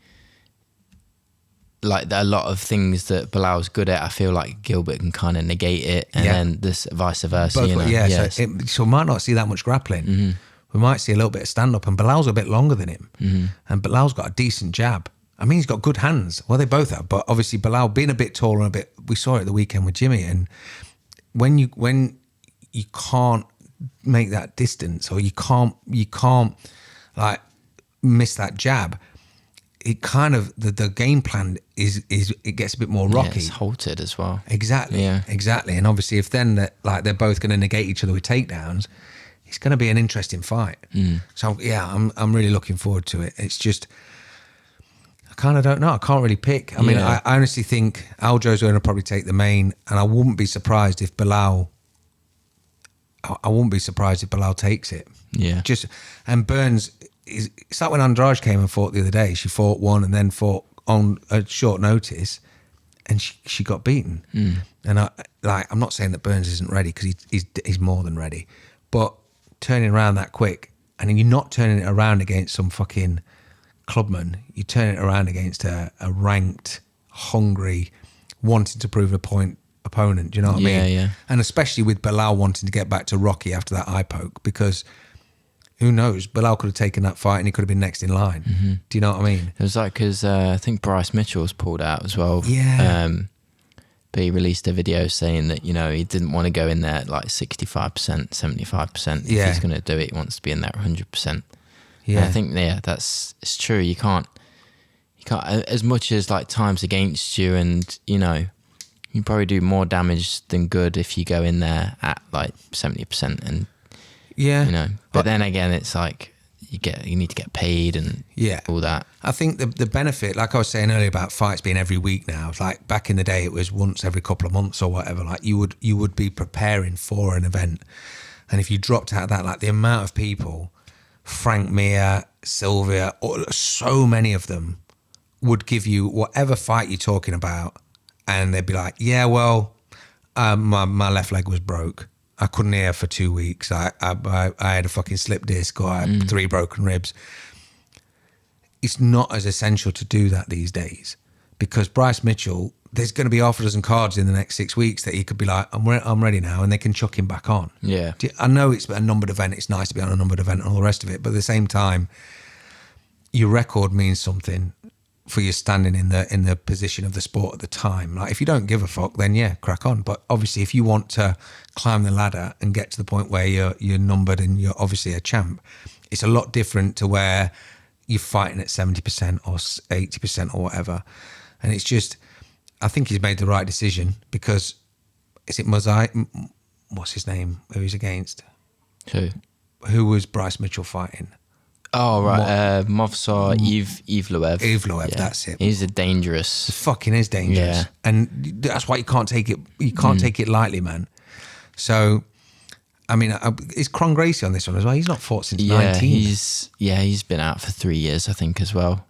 Speaker 6: like a lot of things that Bilal's good at. I feel like Gilbert can kind of negate it, and then this vice versa.
Speaker 7: Both,
Speaker 6: you know?
Speaker 7: yeah. So we might not see that much grappling. We might see a little bit of stand up, and Bilal's a bit longer than him, and Bilal's got a decent jab. I mean, he's got good hands. Well, they both have, but obviously Belal being a bit taller and a bit. We saw it at the weekend with Jimmy, and when you can't make that distance, or you can't like miss that jab, it kind of the game plan is it gets a bit more rocky.
Speaker 6: It's halted as well.
Speaker 7: Exactly. Yeah. Exactly. And obviously, if then they're both going to negate each other with takedowns, it's going to be an interesting fight. So yeah, I'm really looking forward to it. It's just I kind of don't know. I can't really pick. I mean, I honestly think Aljo's going to probably take the main, and I wouldn't be surprised if Belal. I wouldn't be surprised if Belal takes it. Yeah. And Burns, it's like when Andrade came and fought the other day. She fought one and then fought on a short notice, and she got beaten. And I'm not saying that Burns isn't ready, because he's more than ready, but turning around that quick, and you're not turning it around against some fucking clubman. You're turning it around against a ranked, hungry, wanting to prove a point opponent. Do you know what I mean? Yeah. And especially with Belal wanting to get back to Rocky after that eye poke, because who knows? Belal could have taken that fight and he could have been next in line. Do you know what I mean?
Speaker 6: It was like, because I think Bryce Mitchell's pulled out as well.
Speaker 7: Yeah.
Speaker 6: But he released a video saying that, you know, he didn't want to go in there at like 65%, 75%. If he's going to do it, he wants to be in there 100%. Yeah. And I think, it's true. You can't, as much as like time's against you, and, you know, you probably do more damage than good if you go in there at like 70%, and you know. But then again, it's like you need to get paid and all that.
Speaker 7: I think the benefit, like I was saying earlier about fights being every week now, it's like back in the day it was once every couple of months or whatever. Like you would be preparing for an event, and if you dropped out of that, like the amount of people, Frank Mir, Sylvia, so many of them would give you whatever fight you're talking about. And they'd be like, yeah, well, my left leg was broke. I couldn't hear for 2 weeks. I had a fucking slip disc, or I had 3 broken ribs. It's not as essential to do that these days, because Bryce Mitchell, there's going to be half a dozen cards in the next 6 weeks that he could be like, I'm ready now, and they can chuck him back on. Yeah. I know it's a numbered event. It's nice to be on a numbered event and all the rest of it. But at the same time, your record means something for your standing in the position of the sport at the time. Like if you don't give a fuck, then crack on. But obviously, if you want to climb the ladder and get to the point where you're numbered and you're obviously a champ, it's a lot different to where you're fighting at 70% or 80% or whatever. And it's just, I think he's made the right decision, because is it Mosaic? What's his name? Who he's against? Who was Bryce Mitchell fighting?
Speaker 6: Oh, right. Movsar Evloev.
Speaker 7: Evloev, that's it.
Speaker 6: He's a dangerous.
Speaker 7: He fucking is dangerous. Yeah. And that's why you can't take it. You can't take it lightly, man. So, I mean, is Cron Gracie on this one as well? He's not fought since 19.
Speaker 6: He's been out for 3 years, I think, as well.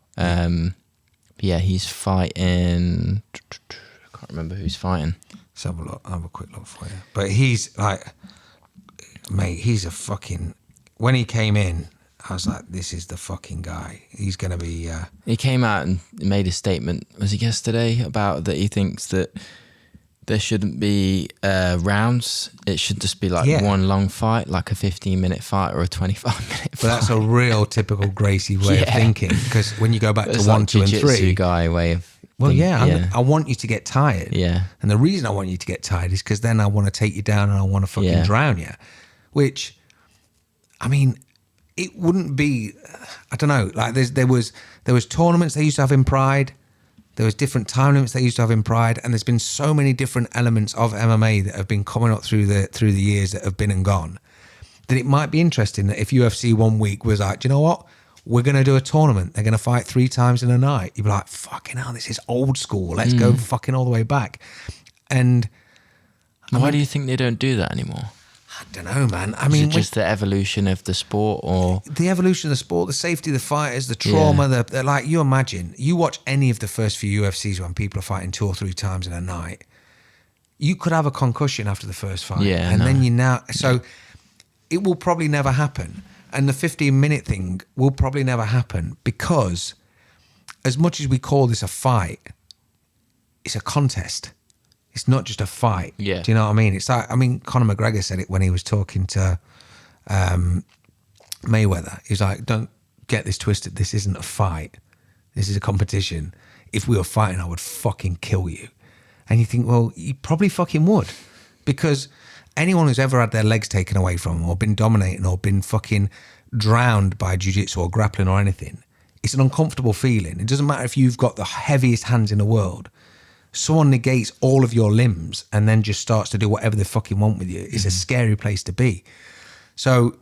Speaker 6: He's fighting. I can't remember who he's fighting.
Speaker 7: Let's have a look. I'll have a quick look for you. But he's like, mate, he's a fucking. When he came in, I was like, this is the fucking guy. He's going to be...
Speaker 6: He came out and made a statement, was it yesterday, about that he thinks that there shouldn't be rounds. It should just be like one long fight, like a 15-minute fight or a 25-minute fight.
Speaker 7: But that's a real typical Gracie way of thinking, because when you go back to 1,
Speaker 6: like
Speaker 7: 2 and 3...
Speaker 6: guy way of
Speaker 7: Well, thinking, I want you to get tired.
Speaker 6: Yeah.
Speaker 7: And the reason I want you to get tired is because then I want to take you down and I want to fucking drown you. Which, I mean... It wouldn't be, I don't know, like there was tournaments they used to have in Pride, there was different time limits they used to have in Pride, and there's been so many different elements of MMA that have been coming up through the years that have been and gone, that it might be interesting that if UFC 1 week was like, do you know what, we're going to do a tournament, they're going to fight 3 times in a night, you'd be like, fucking hell, this is old school, let's go fucking all the way back. And
Speaker 6: why do you think they don't do that anymore?
Speaker 7: don't know, man. I mean,
Speaker 6: is it just the evolution of the sport, or
Speaker 7: the evolution of the sport, the safety of the fighters, the trauma, the like. You imagine, you watch any of the first few UFCs when people are fighting 2 or 3 times in a night. You could have a concussion after the first fight, then you now. So it will probably never happen, and the 15-minute thing will probably never happen because, as much as we call this a fight, it's a contest. It's not just a fight.
Speaker 6: Yeah.
Speaker 7: Do you know what I mean? It's like, I mean, Conor McGregor said it when he was talking to Mayweather. He was like, don't get this twisted. This isn't a fight. This is a competition. If we were fighting, I would fucking kill you. And you think, well, you probably fucking would. Because anyone who's ever had their legs taken away from them or been dominating or been fucking drowned by jiu-jitsu or grappling or anything, it's an uncomfortable feeling. It doesn't matter if you've got the heaviest hands in the world. Someone negates all of your limbs and then just starts to do whatever they fucking want with you. It's a scary place to be. So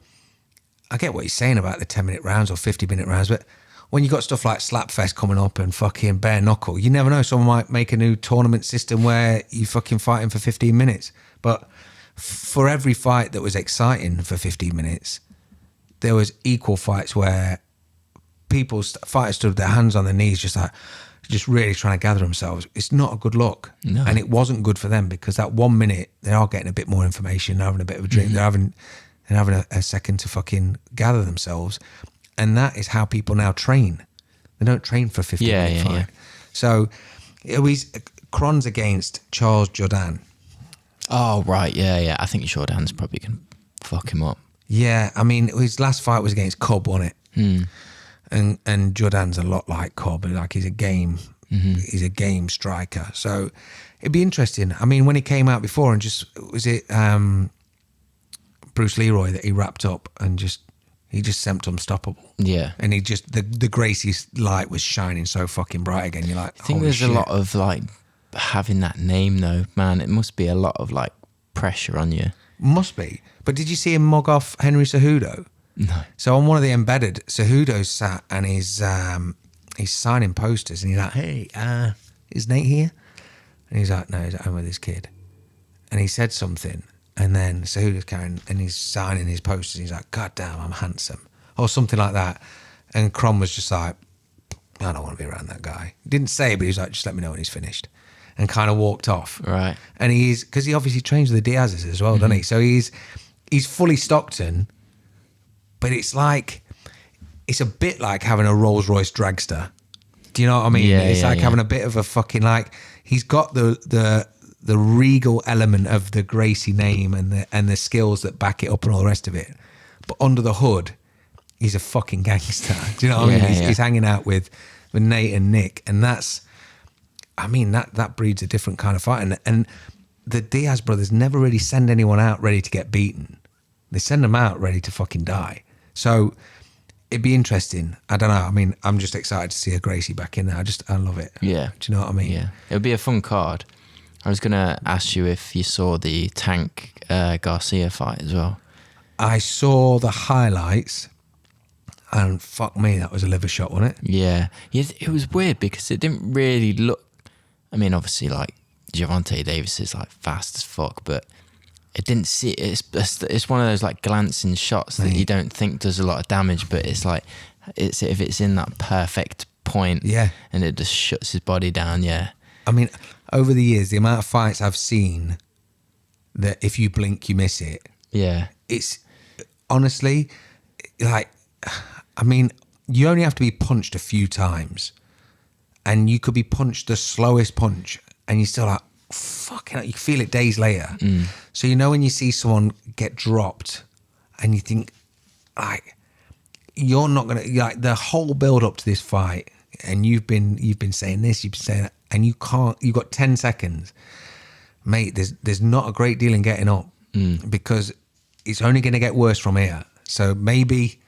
Speaker 7: I get what he's saying about the 10-minute rounds or 50-minute rounds, but when you got stuff like Slapfest coming up and fucking bare knuckle, you never know. Someone might make a new tournament system where you fucking fighting for 15 minutes. But for every fight that was exciting for 15 minutes, there was equal fights where fighters stood with their hands on their knees, just really trying to gather themselves. It's not a good look.
Speaker 6: No.
Speaker 7: And it wasn't good for them because that 1 minute, they are getting a bit more information, they're having a bit of a drink, they're having a second to fucking gather themselves. And that is how people now train. They don't train for 15 minute fight. Yeah. So it was Cron's against Charles Jourdain.
Speaker 6: Oh, right, yeah. I think Jourdain's probably going to fuck him up.
Speaker 7: Yeah, I mean, his last fight was against Cub, wasn't it? And Jourdain's a lot like Cobb, like he's a game striker. So it'd be interesting. I mean, when he came out before and was it Bruce Leroy that he wrapped up and he just seemed unstoppable.
Speaker 6: Yeah.
Speaker 7: And he just, the Gracie light was shining so fucking bright again. You're like,
Speaker 6: I think there's a lot of like having that name though, man. It must be a lot of like pressure on you.
Speaker 7: Must be. But did you see him mug off Henry Cejudo?
Speaker 6: No.
Speaker 7: So on one of the embedded, Cejudo's sat and he's signing posters and he's like, hey, is Nate here? And he's like, no, he's at home with his kid. And he said something and then Cejudo's carrying and he's signing his posters and he's like, God damn, I'm handsome. Or something like that. And Cron was just like, I don't want to be around that guy. Didn't say it, but he was like, just let me know when he's finished. And kind of walked off.
Speaker 6: Right.
Speaker 7: And because he obviously trains with the Diaz's as well, doesn't he? So he's fully Stockton. But it's a bit like having a Rolls Royce dragster. Do you know what I mean?
Speaker 6: Yeah,
Speaker 7: it's like having a bit of a fucking he's got the regal element of the Gracie name and the skills that back it up and all the rest of it. But under the hood, he's a fucking gangster. Do you know what I mean? He's hanging out with Nate and Nick, and that breeds a different kind of fight. And the Diaz brothers never really send anyone out ready to get beaten. They send them out ready to fucking die. So it'd be interesting. I don't know. I mean, I'm just excited to see a Gracie back in there. I love it.
Speaker 6: Yeah.
Speaker 7: Do you know what I mean?
Speaker 6: Yeah. It would be a fun card. I was going to ask you if you saw the Tank Garcia fight as well.
Speaker 7: I saw the highlights and fuck me, that was a liver shot, wasn't it?
Speaker 6: Yeah. It was weird because it didn't really look... I mean, obviously, like, Gervonta Davis is, like, fast as fuck, but... It didn't see it's one of those like glancing shots that you don't think does a lot of damage, but it's like if it's in that perfect point, and it just shuts his body down.
Speaker 7: I mean, over the years, the amount of fights I've seen that if you blink, you miss it.
Speaker 6: Yeah,
Speaker 7: it's honestly like, I mean, you only have to be punched a few times, and you could be punched the slowest punch, and you're still like, fucking hell, you feel it days later. So you know when you see someone get dropped and you think like you're not gonna, like, the whole build up to this fight, and you've been saying this, you've been saying that, and you've got 10 seconds, mate. There's not a great deal in getting up because it's only going to get worse from here. So maybe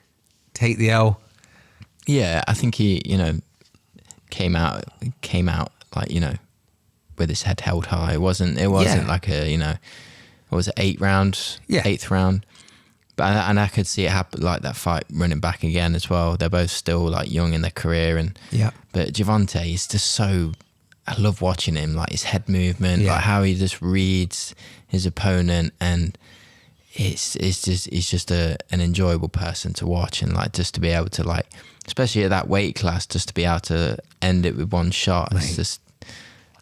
Speaker 7: take the L.
Speaker 6: Yeah, I think he, came out like, with his head held high. It wasn't like a, it was an 8th round. But I could see it happen, like that fight running back again as well. They're both still like young in their career, but Gervonta is just so, I love watching him, like his head movement, like how he just reads his opponent, and he's just an enjoyable person to watch, and like just to be able to like, especially at that weight class, just to be able to end it with one shot. It's just,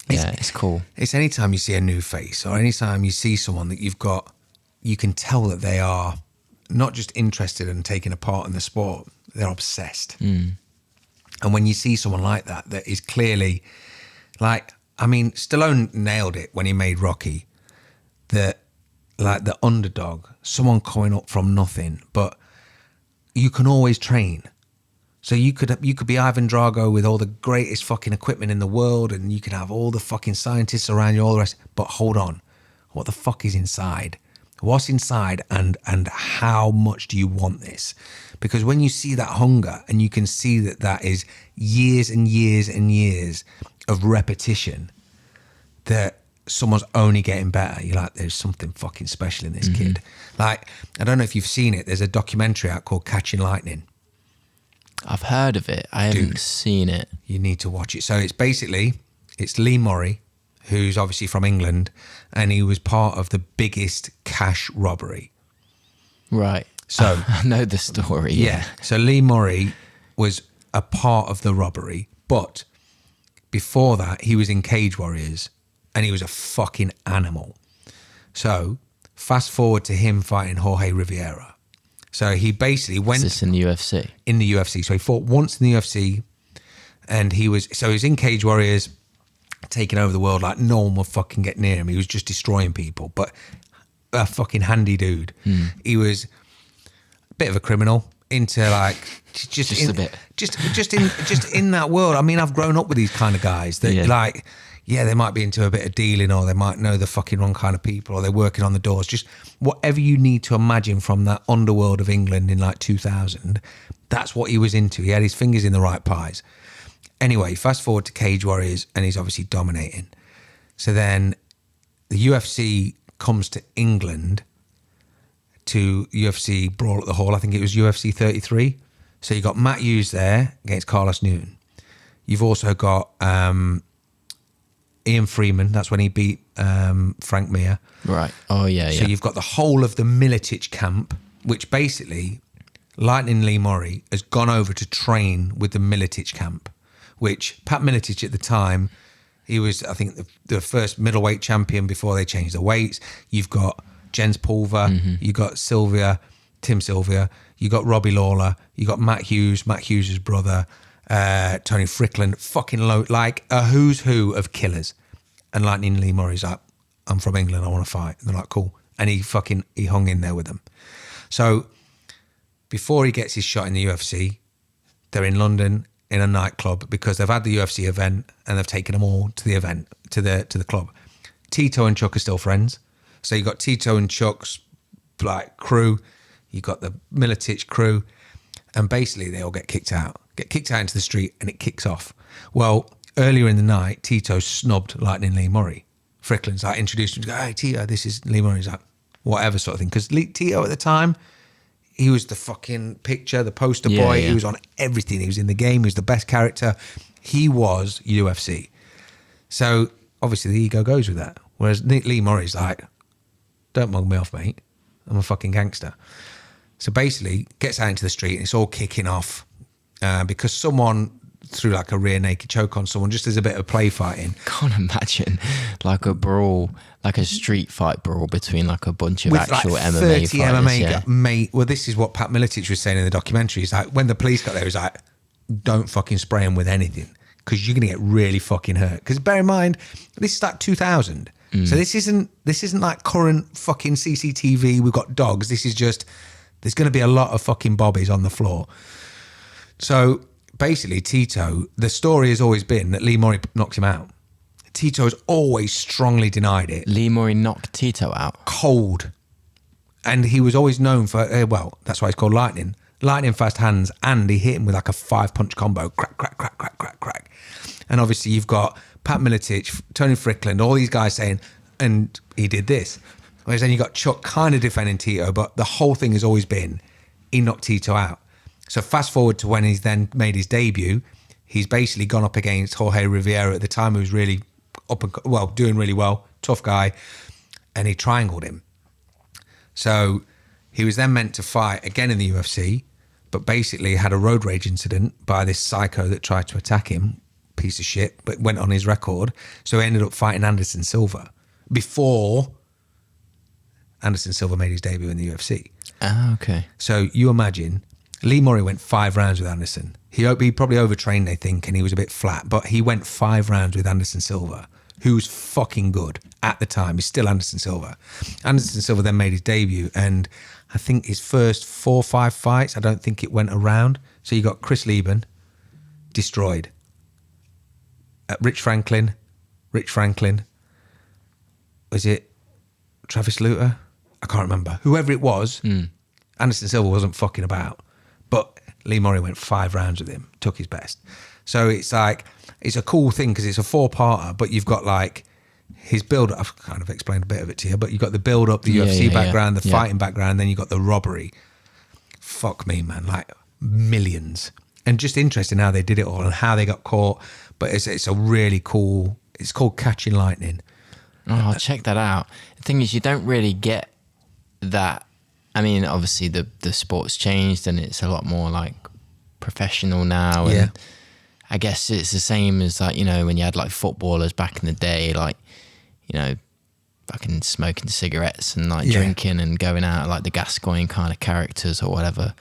Speaker 6: it's cool.
Speaker 7: It's anytime you see a new face or anytime you see someone that you can tell that they are not just interested in taking a part in the sport, they're obsessed. And when you see someone like that is clearly like, I mean, Stallone nailed it when he made Rocky, that like the underdog, someone coming up from nothing, but you can always train. So you could be Ivan Drago with all the greatest fucking equipment in the world, and you could have all the fucking scientists around you, all the rest. But hold on, what the fuck is inside? What's inside, and how much do you want this? Because when you see that hunger, and you can see that is years and years and years of repetition, that someone's only getting better. You're like, there's something fucking special in this kid. Like, I don't know if you've seen it. There's a documentary out called Catching Lightning.
Speaker 6: I've heard of it. I haven't seen it.
Speaker 7: You need to watch it. So it's Lee Murray, who's obviously from England, and he was part of the biggest cash robbery.
Speaker 6: Right.
Speaker 7: So
Speaker 6: I know the story.
Speaker 7: Yeah. So Lee Murray was a part of the robbery, but before that, he was in Cage Warriors, and he was a fucking animal. So fast forward to him fighting Jorge Rivera. So he basically went...
Speaker 6: Is this in the UFC?
Speaker 7: In the UFC. So he fought once in the UFC, and he was in Cage Warriors, taking over the world like no one would fucking get near him. He was just destroying people, but a fucking handy dude. He was a bit of a criminal, into like just
Speaker 6: a bit.
Speaker 7: Just in that world. I mean, I've grown up with these kind of guys that like, yeah, they might be into a bit of dealing, or they might know the fucking wrong kind of people, or they're working on the doors. Just whatever you need to imagine from that underworld of England in like 2000, that's what he was into. He had his fingers in the right pies. Anyway, fast forward to Cage Warriors, and he's obviously dominating. So then the UFC comes to England to UFC Brawl at the Hall. I think it was UFC 33. So you got Matt Hughes there against Carlos Newton. You've also got Ian Freeman. That's when he beat Frank Mir.
Speaker 6: Right. Oh, yeah,
Speaker 7: So you've got the whole of the Miletich camp, which basically Lightning Lee Murray has gone over to train with the Miletich camp, which Pat Miletich at the time, he was, I think, the first middleweight champion before they changed the weights. You've got Jens Pulver, you got Tim Sylvia, you got Robbie Lawler, you got Matt Hughes' brother, Tony Strickland, fucking low, like a who's who of killers. And Lightning Lee Murray's like, I'm from England, I want to fight. And they're like, cool. And he hung in there with them. So before he gets his shot in the UFC, they're in London in a nightclub because they've had the UFC event and they've taken them all to the event, to the club. Tito and Chuck are still friends. So you got Tito and Chuck's like crew, you got the Miletich crew, and basically they all get kicked out into the street, and it kicks off. Well, earlier in the night, Tito snubbed Lightning Lee Murray. Strickland's like introduced him to go, hey Tito, this is Lee Murray. He's like, whatever sort of thing. Because Tito at the time, he was the fucking picture, the poster boy. Yeah. He was on everything. He was in the game. He was the best character. He was UFC. So obviously the ego goes with that. Whereas Lee Murray's like, don't mug me off, mate. I'm a fucking gangster. So basically gets out into the street and it's all kicking off because someone threw like a rear naked choke on someone just as a bit of play fighting.
Speaker 6: Can't imagine like a brawl, like a street fight brawl between like a bunch of actual like MMA fighters. MMA
Speaker 7: mate. Well, this is what Pat Miletich was saying in the documentary. He's like, when the police got there, he's like, don't fucking spray him with anything because you're going to get really fucking hurt. Because bear in mind, this is like 2000. So this isn't like current fucking CCTV. We've got dogs. This is just, there's going to be a lot of fucking bobbies on the floor. So basically, Tito, the story has always been that Lee Murray knocks him out. Tito has always strongly denied it.
Speaker 6: Lee Murray knocked Tito out?
Speaker 7: Cold. And he was always known for, well, that's why he's called Lightning. Lightning fast hands, and he hit him with like a 5-punch combo. Crack, crack, crack, crack, crack, crack. And obviously you've got Pat Miletich, Tony Strickland, all these guys saying, and he did this. Whereas then you got Chuck kind of defending Tito, but the whole thing has always been, he knocked Tito out. So fast forward to when he's then made his debut, he's basically gone up against Jorge Rivera at the time, who was really doing really well, tough guy, and he triangled him. So he was then meant to fight again in the UFC, but basically had a road rage incident by this psycho that tried to attack him, piece of shit, but went on his record. So he ended up fighting Anderson Silva before Anderson Silva made his debut in the UFC.
Speaker 6: Ah, okay.
Speaker 7: So you imagine, Lee Murray went 5 rounds with Anderson. He probably overtrained, they think, and he was a bit flat, but he went 5 rounds with Anderson Silva, who was fucking good at the time. He's still Anderson Silva. Anderson Silva then made his debut, and I think his first 4 or 5 fights, I don't think it went around. So you got Chris Lieben, destroyed. Rich Franklin, was it Travis Luter? I can't remember. Whoever it was, Anderson Silva wasn't fucking about. But Lee Murray went 5 rounds with him, took his best. So it's like, it's a cool thing because it's a 4-parter, but you've got like his build-up. I've kind of explained a bit of it to you, but you've got the build-up, the UFC background, the fighting background, then you've got the robbery. Fuck me, man, like millions. And just interesting how they did it all and how they got caught. But it's a really cool, it's called Catching Lightning.
Speaker 6: Oh, I'll check that out. The thing is, you don't really get that. I mean, obviously the sport's changed and it's a lot more like professional now. And I guess it's the same as like, you know, when you had like footballers back in the day, like, you know, fucking smoking cigarettes and like drinking and going out like the Gascoigne kind of characters or whatever.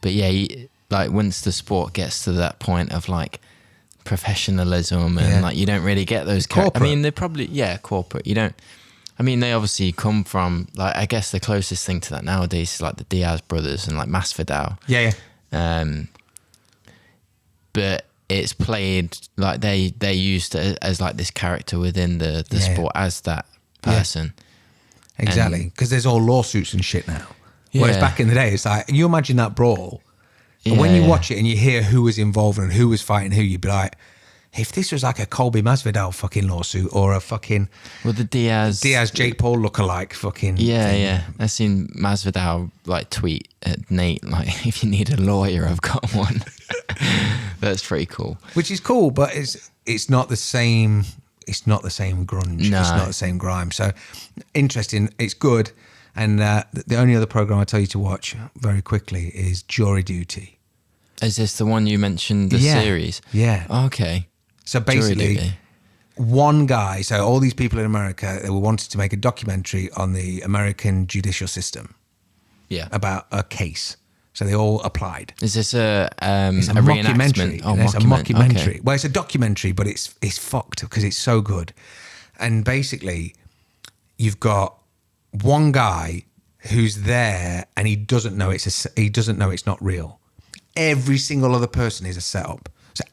Speaker 6: But yeah, like once the sport gets to that point of like professionalism and like you don't really get those characters. I mean, they're probably corporate. You don't. I mean, they obviously come from like, I guess the closest thing to that nowadays is like the Diaz brothers and like Masvidal. But it's played like they used it as like this character within the sport as that person.
Speaker 7: Exactly, because there's all lawsuits and shit now. Whereas back in the day, it's like, you imagine that brawl. And when you watch it and you hear who was involved and who was fighting who, you'd be like, if this was like a Colby Masvidal fucking lawsuit or a fucking...
Speaker 6: Well, the Diaz
Speaker 7: Jake Paul lookalike fucking...
Speaker 6: Yeah. I seen Masvidal like tweet at Nate, like, if you need a lawyer, I've got one. That's pretty cool.
Speaker 7: Which is cool, but it's not the same... It's not the same grunge.
Speaker 6: No.
Speaker 7: It's not the same grime. So, interesting. It's good. And the only other program I tell you to watch very quickly is Jury Duty.
Speaker 6: Is this the one you mentioned, the series?
Speaker 7: Yeah.
Speaker 6: Okay.
Speaker 7: So basically, one guy, so all these people in America, they were wanted to make a documentary on the American judicial system.
Speaker 6: Yeah.
Speaker 7: About a case. So they all applied.
Speaker 6: Is this a
Speaker 7: mockumentary?
Speaker 6: Oh,
Speaker 7: it's a mockumentary.
Speaker 6: Okay.
Speaker 7: Well, it's a documentary, but it's fucked because it's so good. And basically, you've got one guy who's there and he doesn't know it's not real. Every single other person is a setup. So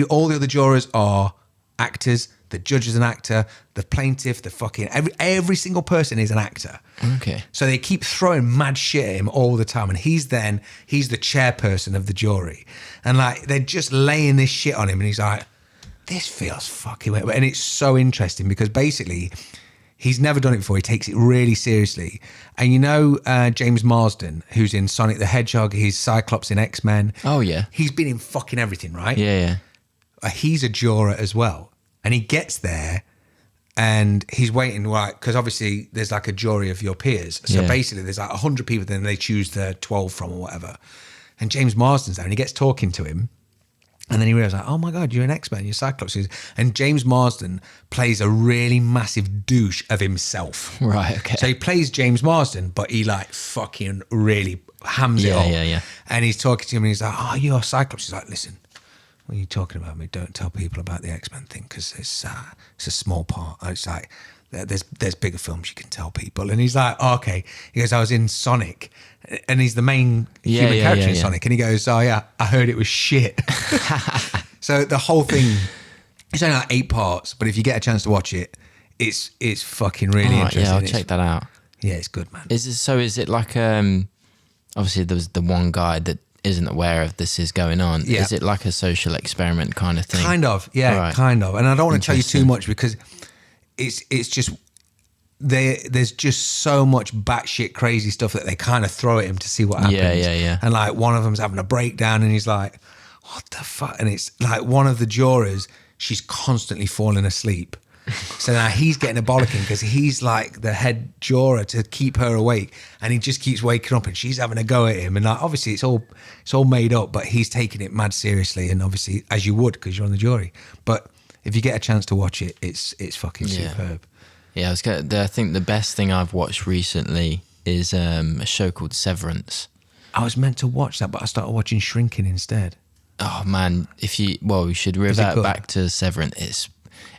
Speaker 7: all the other jurors are actors. The judge is an actor. The plaintiff, the fucking every single person is an actor.
Speaker 6: Okay.
Speaker 7: So they keep throwing mad shit at him all the time, and he's the chairperson of the jury, and like they're just laying this shit on him, and he's like, "This feels fucking weird," and it's so interesting because basically he's never done it before. He takes it really seriously, and you know James Marsden, who's in Sonic the Hedgehog, he's Cyclops in X-Men.
Speaker 6: Oh yeah,
Speaker 7: he's been in fucking everything, right?
Speaker 6: Yeah.
Speaker 7: He's a juror as well. And he gets there and he's waiting, right? Because obviously there's like a jury of your peers. So basically there's like 100 people, then they choose the 12 from or whatever. And James Marsden's there and he gets talking to him. And then he realizes, like, oh my God, you're an X-Men, you're Cyclops. And James Marsden plays a really massive douche of himself.
Speaker 6: Right, okay.
Speaker 7: So he plays James Marsden, but he like fucking really hams it up.
Speaker 6: Yeah.
Speaker 7: And he's talking to him and he's like, oh, you're Cyclops. He's like, listen, when you're talking about me, don't tell people about the X-Men thing because it's a small part. It's like, there's bigger films you can tell people. And he's like, oh, okay. He goes, I was in Sonic. And he's the main human character in Sonic. And he goes, oh yeah, I heard it was shit. So the whole thing, it's only like 8 parts, but if you get a chance to watch it, it's fucking really interesting.
Speaker 6: Yeah, I'll check that out.
Speaker 7: Yeah, it's good, man.
Speaker 6: Is it like, obviously there's the one guy that isn't aware of this is going on. Yeah. Is it like a social experiment kind of thing?
Speaker 7: Kind of, yeah, right. Kind of. And I don't want to tell you too much because it's just, there's just so much batshit crazy stuff that they kind of throw at him to see what happens.
Speaker 6: Yeah.
Speaker 7: And like one of them's having a breakdown and he's like, what the fuck? And it's like one of the jurors, she's constantly falling asleep. So now he's getting a bollocking because he's like the head juror to keep her awake, and he just keeps waking up, and she's having a go at him. And like, obviously it's all made up, but he's taking it mad seriously, and obviously as you would because you're on the jury. But if you get a chance to watch it, it's fucking superb.
Speaker 6: Yeah, I think the best thing I've watched recently is a show called Severance.
Speaker 7: I was meant to watch that, but I started watching Shrinking instead.
Speaker 6: Oh man, we should revert back to Severance.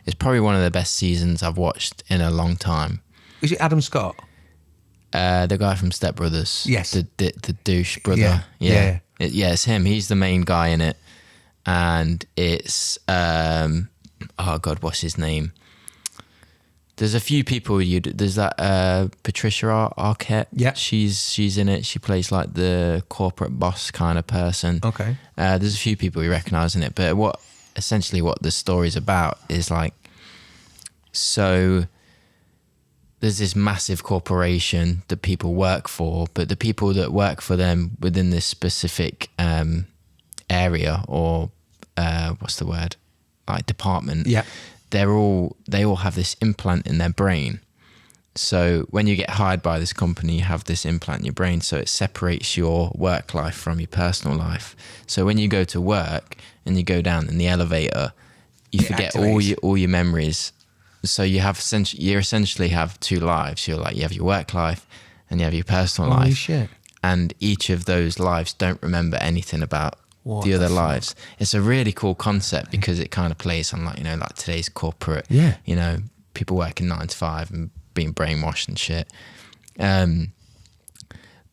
Speaker 6: It's probably one of the best seasons I've watched in a long time.
Speaker 7: Is it Adam Scott?
Speaker 6: The guy from Step Brothers.
Speaker 7: Yes.
Speaker 6: The douche brother. Yeah. It's him. He's the main guy in it. And it's, oh God, what's his name? There's a few people there's that Patricia Arquette.
Speaker 7: Yeah.
Speaker 6: She's in it. She plays like the corporate boss kind of person.
Speaker 7: Okay.
Speaker 6: There's a few people we recognise in it. But what the story's about is like, so there's this massive corporation that people work for, but the people that work for them within this specific area or what's the word? Like department.
Speaker 7: Yeah.
Speaker 6: They all have this implant in their brain. So when you get hired by this company, you have this implant in your brain, so it separates your work life from your personal life. So when you go to work and you go down in the elevator, you forget all your memories. So you essentially have two lives. You have your work life and you have your personal life.
Speaker 7: Shit.
Speaker 6: And each of those lives don't remember anything about the other lives. It's a really cool concept because it kind of plays on like today's corporate, people working 9 to 5 and being brainwashed and shit.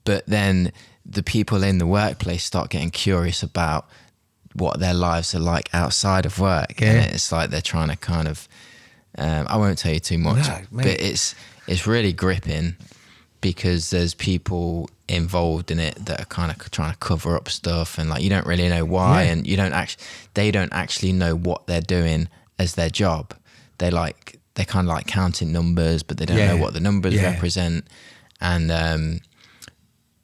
Speaker 6: But then the people in the workplace start getting curious about what their lives are like outside of work. Yeah. And it's like they're trying to kind of, I won't tell you too much, but it's really gripping because there's people involved in it that are kind of trying to cover up stuff, and like you don't really know why, and they don't actually know what they're doing as their job. They're kind of like counting numbers, but they don't know what the numbers represent. And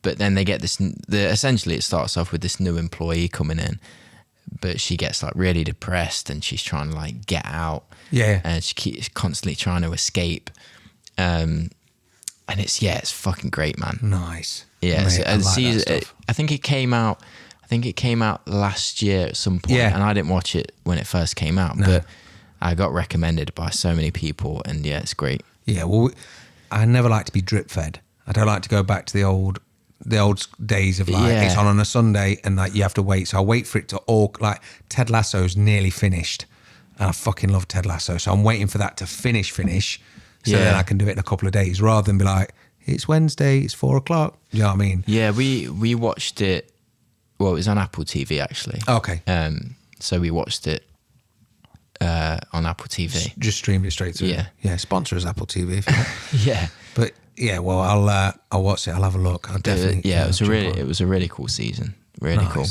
Speaker 6: but then they get essentially it starts off with this new employee coming in, but she gets like really depressed and she's trying to like get out. Yeah. And she keeps constantly trying to escape. And it's fucking great, man.
Speaker 7: Nice.
Speaker 6: Yeah.
Speaker 7: Mate,
Speaker 6: I think it came out last year at some point, and I didn't watch it when it first came out, but I got recommended by so many people, and it's great. Yeah,
Speaker 7: well, I never like to be drip fed. I don't like to go back to the old days of like it's on a Sunday and like you have to wait. So I wait for it to all like Ted Lasso's nearly finished, and I fucking love Ted Lasso. So I'm waiting for that to finish, so then I can do it in a couple of days rather than be like it's Wednesday, it's 4:00. You know what I mean?
Speaker 6: Yeah, we watched it. Well, it was on Apple TV actually.
Speaker 7: Okay.
Speaker 6: So we watched it on Apple TV.
Speaker 7: Just streamed it straight through. Yeah. Sponsor us Apple TV. If you want.
Speaker 6: Yeah.
Speaker 7: But yeah, well, I'll watch it. I'll have a look. I'll definitely.
Speaker 6: It was a really cool season. Really cool.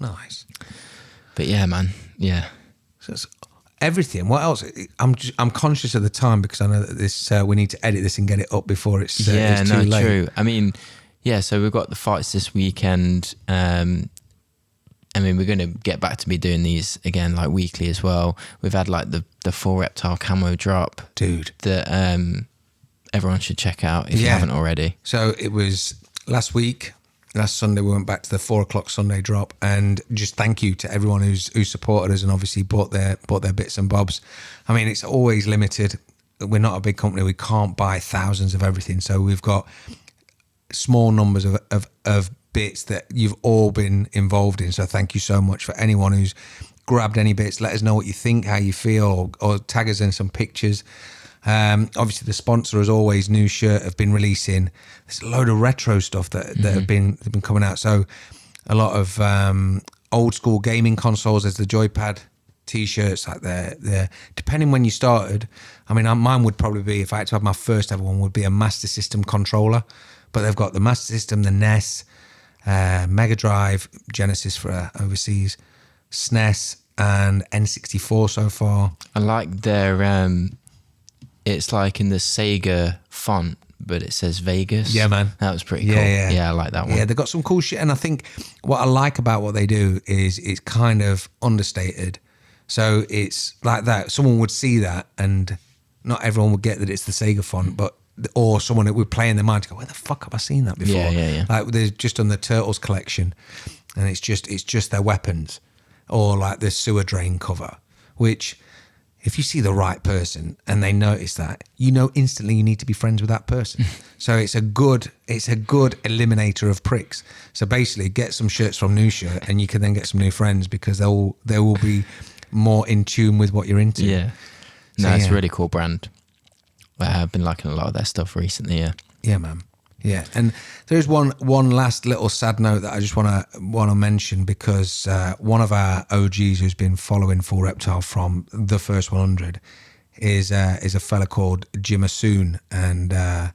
Speaker 7: Nice.
Speaker 6: But yeah, man. Yeah.
Speaker 7: So it's everything. What else? I'm conscious of the time because I know that this we need to edit this and get it up before it's too late.
Speaker 6: True. I mean, so we've got the fights this weekend. I mean, we're going to get back to be doing these again, like weekly as well. We've had like the full Reptile camo drop,
Speaker 7: dude,
Speaker 6: that everyone should check out if you haven't already.
Speaker 7: So it was last Sunday, we went back to the 4:00 Sunday drop, and just thank you to everyone who supported us and obviously bought their bits and bobs. I mean, it's always limited. We're not a big company. We can't buy thousands of everything. So we've got small numbers of bits that you've all been involved in. So thank you so much for anyone who's grabbed any bits. Let us know what you think, how you feel, or tag us in some pictures. Obviously the sponsor, as always, New Shirt, have been releasing there's a load of retro stuff that have been coming out. So a lot of old school gaming consoles. There's the joypad t-shirts, like they're depending when you started. I mean, mine would probably be, if I had to have my first ever one, would be a Master System controller. But they've got the Master System, the NES, Mega Drive, Genesis for overseas, SNES, and N64 so far.
Speaker 6: I like their it's like in the Sega font, but it says Vegas.
Speaker 7: Yeah, man.
Speaker 6: That was pretty cool. Yeah, I like that one.
Speaker 7: Yeah, they've got some cool shit. And I think what I like about what they do is it's kind of understated. So it's like that. Someone would see that and not everyone would get that it's the Sega font, but or someone that would play in their mind to go, where the fuck have I seen that before?
Speaker 6: Yeah.
Speaker 7: Like they've just done the Turtles collection, and it's just their weapons, or like the sewer drain cover, which if you see the right person and they notice that, you know instantly you need to be friends with that person. So it's a good eliminator of pricks. So basically, get some shirts from New Shirt, and you can then get some new friends because they will be more in tune with what you're into.
Speaker 6: Yeah. No, it's a really cool brand. I've been liking a lot of their stuff recently. Yeah.
Speaker 7: Yeah, man. Yeah, and there's one last little sad note that I just want to mention, because one of our OGs who's been following Full Reptile from the first 100 is a fella called Jim Asoon, and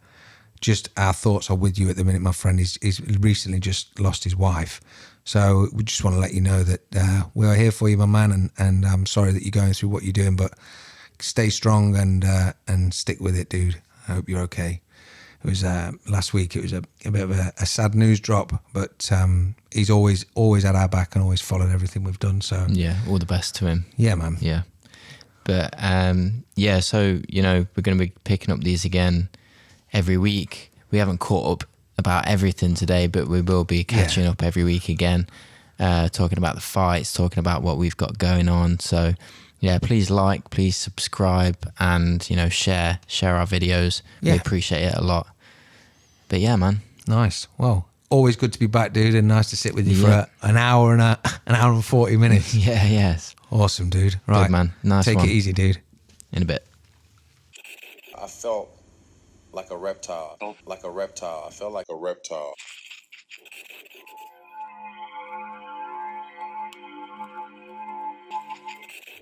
Speaker 7: just our thoughts are with you at the minute, my friend. He's recently just lost his wife, so we just want to let you know that we are here for you, my man, and I'm sorry that you're going through what you're doing, but stay strong and stick with it, dude. I hope you're okay. It was last week. It was a bit of a sad news drop, but he's always had our back and always followed everything we've done. So
Speaker 6: yeah, all the best to him.
Speaker 7: Yeah, man.
Speaker 6: Yeah, but yeah. So we're going to be picking up these again every week. We haven't caught up about everything today, but we will be catching up every week again, talking about the fights, talking about what we've got going on. So yeah, please please subscribe, and share our videos. We appreciate it a lot. But yeah, man.
Speaker 7: Nice. Well, always good to be back, dude, and nice to sit with you for an hour and 40 minutes.
Speaker 6: Yes.
Speaker 7: Awesome, dude. Right,
Speaker 6: good, man. Nice
Speaker 7: Take
Speaker 6: one.
Speaker 7: it easy, dude.
Speaker 6: In a bit.
Speaker 5: I felt like a reptile. I felt like a reptile.